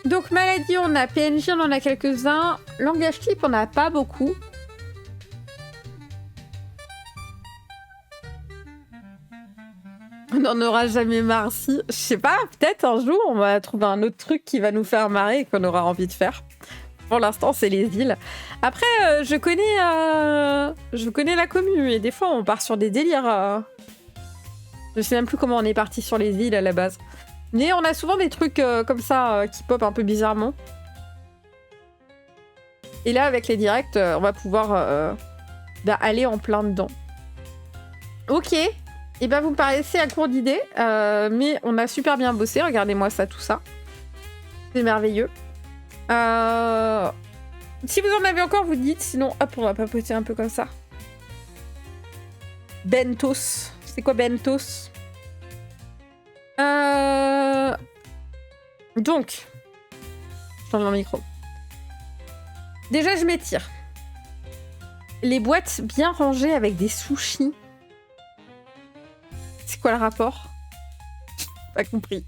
Donc, maladie, on a PNJ, on en a quelques-uns. Langage type, on n'a pas beaucoup. On n'en aura jamais marre, si. Je sais pas, peut-être un jour, on va trouver un autre truc qui va nous faire marrer et qu'on aura envie de faire. Pour l'instant, c'est les îles. Après, je connais la commune et des fois, on part sur des délires. Je sais même plus comment on est parti sur les îles à la base. Mais on a souvent des trucs comme ça qui pop un peu bizarrement. Et là, avec les directs, on va pouvoir aller en plein dedans. Ok. Et ben, vous me paraissez à court d'idées, mais on a super bien bossé. Regardez-moi ça, tout ça. C'est merveilleux. Si vous en avez encore, vous dites. Sinon, hop, on va papoter un peu comme ça. Bentos. C'est quoi Bentos? Donc, je change mon micro. Déjà, je m'étire. Les boîtes bien rangées avec des sushis. C'est quoi le rapport? Pas compris.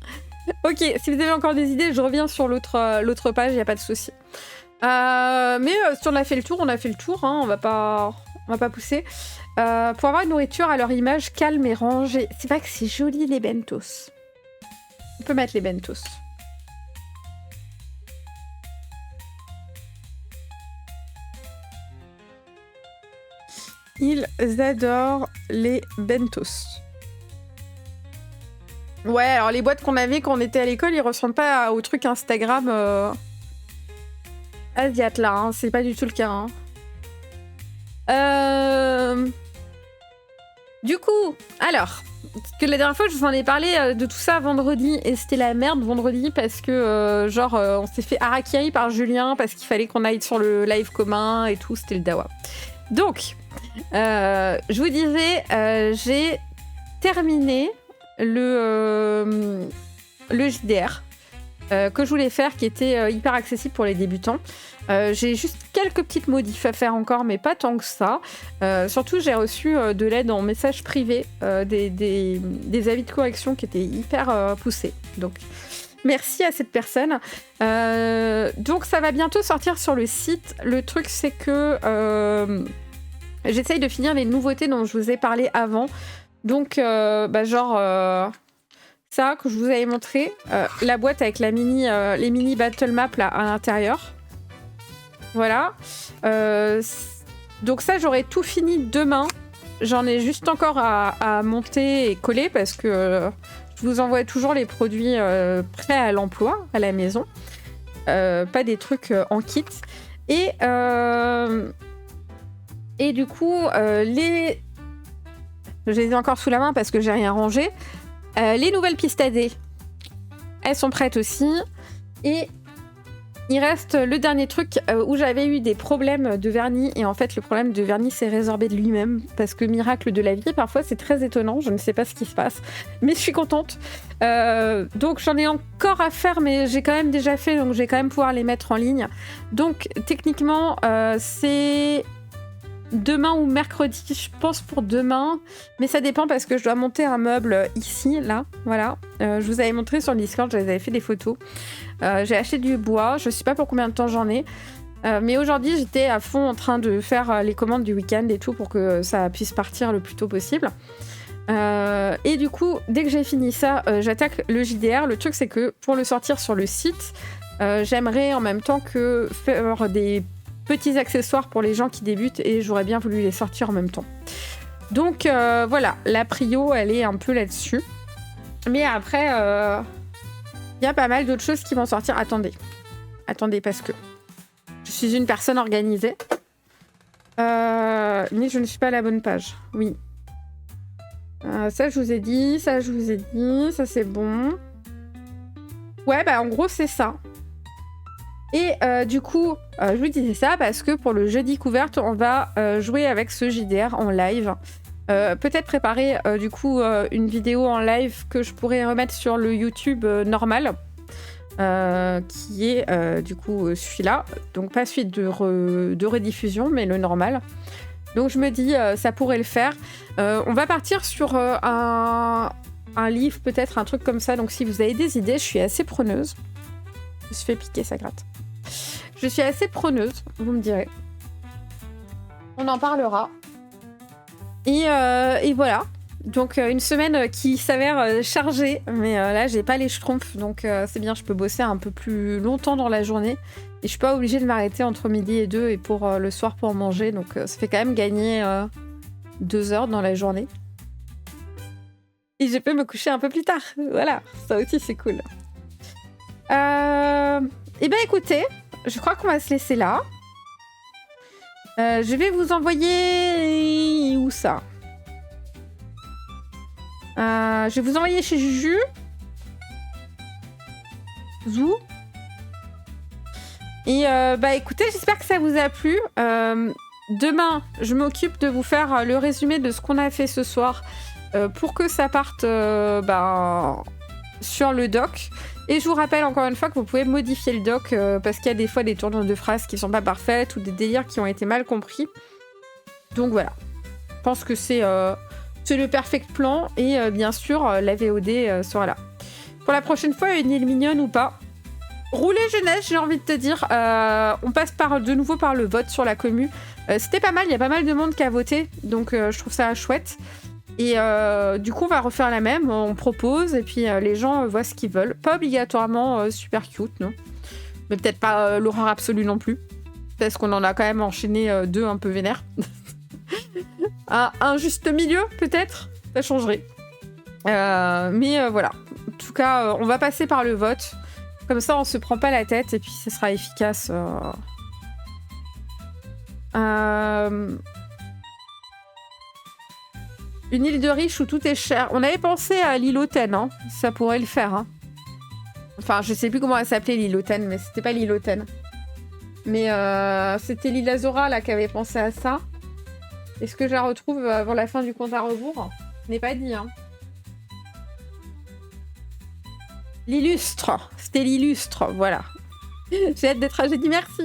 Ok, si vous avez encore des idées, je reviens sur l'autre page, il n'y a pas de souci. Mais si on a fait le tour, on a fait le tour. Hein, on va pas pousser. Pour avoir une nourriture à leur image calme et rangée. C'est vrai que c'est joli les bentos. On peut mettre les bentos. Ils adorent les bentos. Ouais, alors les boîtes qu'on avait quand on était à l'école, ils ressemblent pas au truc Instagram asiate là, hein. C'est pas du tout le cas. Hein. Du coup, alors, parce que la dernière fois, je vous en ai parlé de tout ça vendredi, et c'était la merde vendredi parce que, on s'est fait harakiri par Julien parce qu'il fallait qu'on aille sur le live commun et tout, c'était le dawa. Donc, je vous disais, j'ai terminé le JDR que je voulais faire, qui était hyper accessible pour les débutants. J'ai juste quelques petites modifs à faire encore, mais pas tant que ça. Surtout, j'ai reçu de l'aide en message privé, des avis de correction qui étaient hyper poussés. Donc, merci à cette personne. Donc, ça va bientôt sortir sur le site. Le truc, c'est que j'essaye de finir les nouveautés dont je vous ai parlé avant. Donc, ça que je vous avais montré, la boîte avec les mini battle maps là à l'intérieur. Voilà. Donc ça, j'aurai tout fini demain. J'en ai juste encore à monter et coller parce que je vous envoie toujours les produits prêts à l'emploi à la maison. Pas des trucs en kit. Et du coup, je les ai encore sous la main parce que j'ai rien rangé. Les nouvelles pistes AD, elles sont prêtes aussi. Et il reste le dernier truc où j'avais eu des problèmes de vernis. Et en fait, le problème de vernis s'est résorbé de lui-même. Parce que miracle de la vie, parfois c'est très étonnant. Je ne sais pas ce qui se passe. Mais je suis contente. Donc j'en ai encore à faire, mais j'ai quand même déjà fait. Donc je vais quand même pouvoir les mettre en ligne. Donc techniquement, c'est demain ou mercredi, je pense pour demain, mais ça dépend parce que je dois monter un meuble ici, là, voilà. Je vous avais montré sur le Discord, je vous avais fait des photos. J'ai acheté du bois, je sais pas pour combien de temps j'en ai, mais aujourd'hui j'étais à fond en train de faire les commandes du week-end et tout pour que ça puisse partir le plus tôt possible. Et du coup, dès que j'ai fini ça, j'attaque le JDR. Le truc c'est que pour le sortir sur le site, j'aimerais en même temps que faire des petits accessoires pour les gens qui débutent et j'aurais bien voulu les sortir en même temps. Donc voilà, la prio, elle est un peu là-dessus. Mais après, il y a pas mal d'autres choses qui vont sortir. Attendez, parce que je suis une personne organisée. Mais je ne suis pas à la bonne page. Oui. Ça, je vous ai dit. Ça, c'est bon. Ouais, bah en gros, c'est ça. Et du coup, je vous disais ça parce que pour le jeudi couverte, on va jouer avec ce JDR en live. Peut-être préparer du coup une vidéo en live que je pourrais remettre sur le YouTube normal. Qui est du coup celui-là. Donc pas celui de rediffusion, mais le normal. Donc je me dis, ça pourrait le faire. On va partir sur un livre, peut-être un truc comme ça. Donc si vous avez des idées, je suis assez preneuse. Je me suis fait piquer, ça gratte. Je suis assez preneuse, vous me direz. On en parlera. Et voilà. Donc une semaine qui s'avère chargée, mais là j'ai pas les schtroumpfs, donc c'est bien, je peux bosser un peu plus longtemps dans la journée et je suis pas obligée de m'arrêter entre midi et 2 et pour le soir pour manger, donc ça fait quand même gagner 2 heures dans la journée. Et je peux me coucher un peu plus tard, voilà, ça aussi c'est cool. Et ben écoutez, je crois qu'on va se laisser là. Je vais vous envoyer... Où ça ? Je vais vous envoyer chez Juju. Zou. Et bah écoutez, j'espère que ça vous a plu. Demain, je m'occupe de vous faire le résumé de ce qu'on a fait ce soir pour que ça parte sur le doc. Et je vous rappelle encore une fois que vous pouvez modifier le doc parce qu'il y a des fois des tournures de phrases qui sont pas parfaites ou des délires qui ont été mal compris. Donc voilà. Je pense que c'est le perfect plan et bien sûr la VOD sera là. Pour la prochaine fois, une île mignonne ou pas. Rouler jeunesse, j'ai envie de te dire. On passe de nouveau par le vote sur la commu. C'était pas mal, il y a pas mal de monde qui a voté, donc je trouve ça chouette. Et du coup, on va refaire la même. On propose et puis les gens voient ce qu'ils veulent. Pas obligatoirement super cute, non. Mais peut-être pas l'horreur absolue non plus. Parce qu'on en a quand même enchaîné 2 un peu vénères. Un juste milieu, peut-être. Ça changerait. Mais voilà. En tout cas, on va passer par le vote. Comme ça, on se prend pas la tête et puis ça sera efficace. Une île de riches où tout est cher. On avait pensé à l'île Hautaine, hein. Ça pourrait le faire. Hein. Enfin, je sais plus comment elle s'appelait l'île Hautaine, mais c'était pas l'île Hautaine. Mais c'était l'île Azora là qui avait pensé à ça. Est-ce que je la retrouve avant la fin du compte à rebours ? Ce n'est pas dit, hein. L'illustre. C'était l'illustre, voilà. J'ai hâte d'être à jeudi, merci.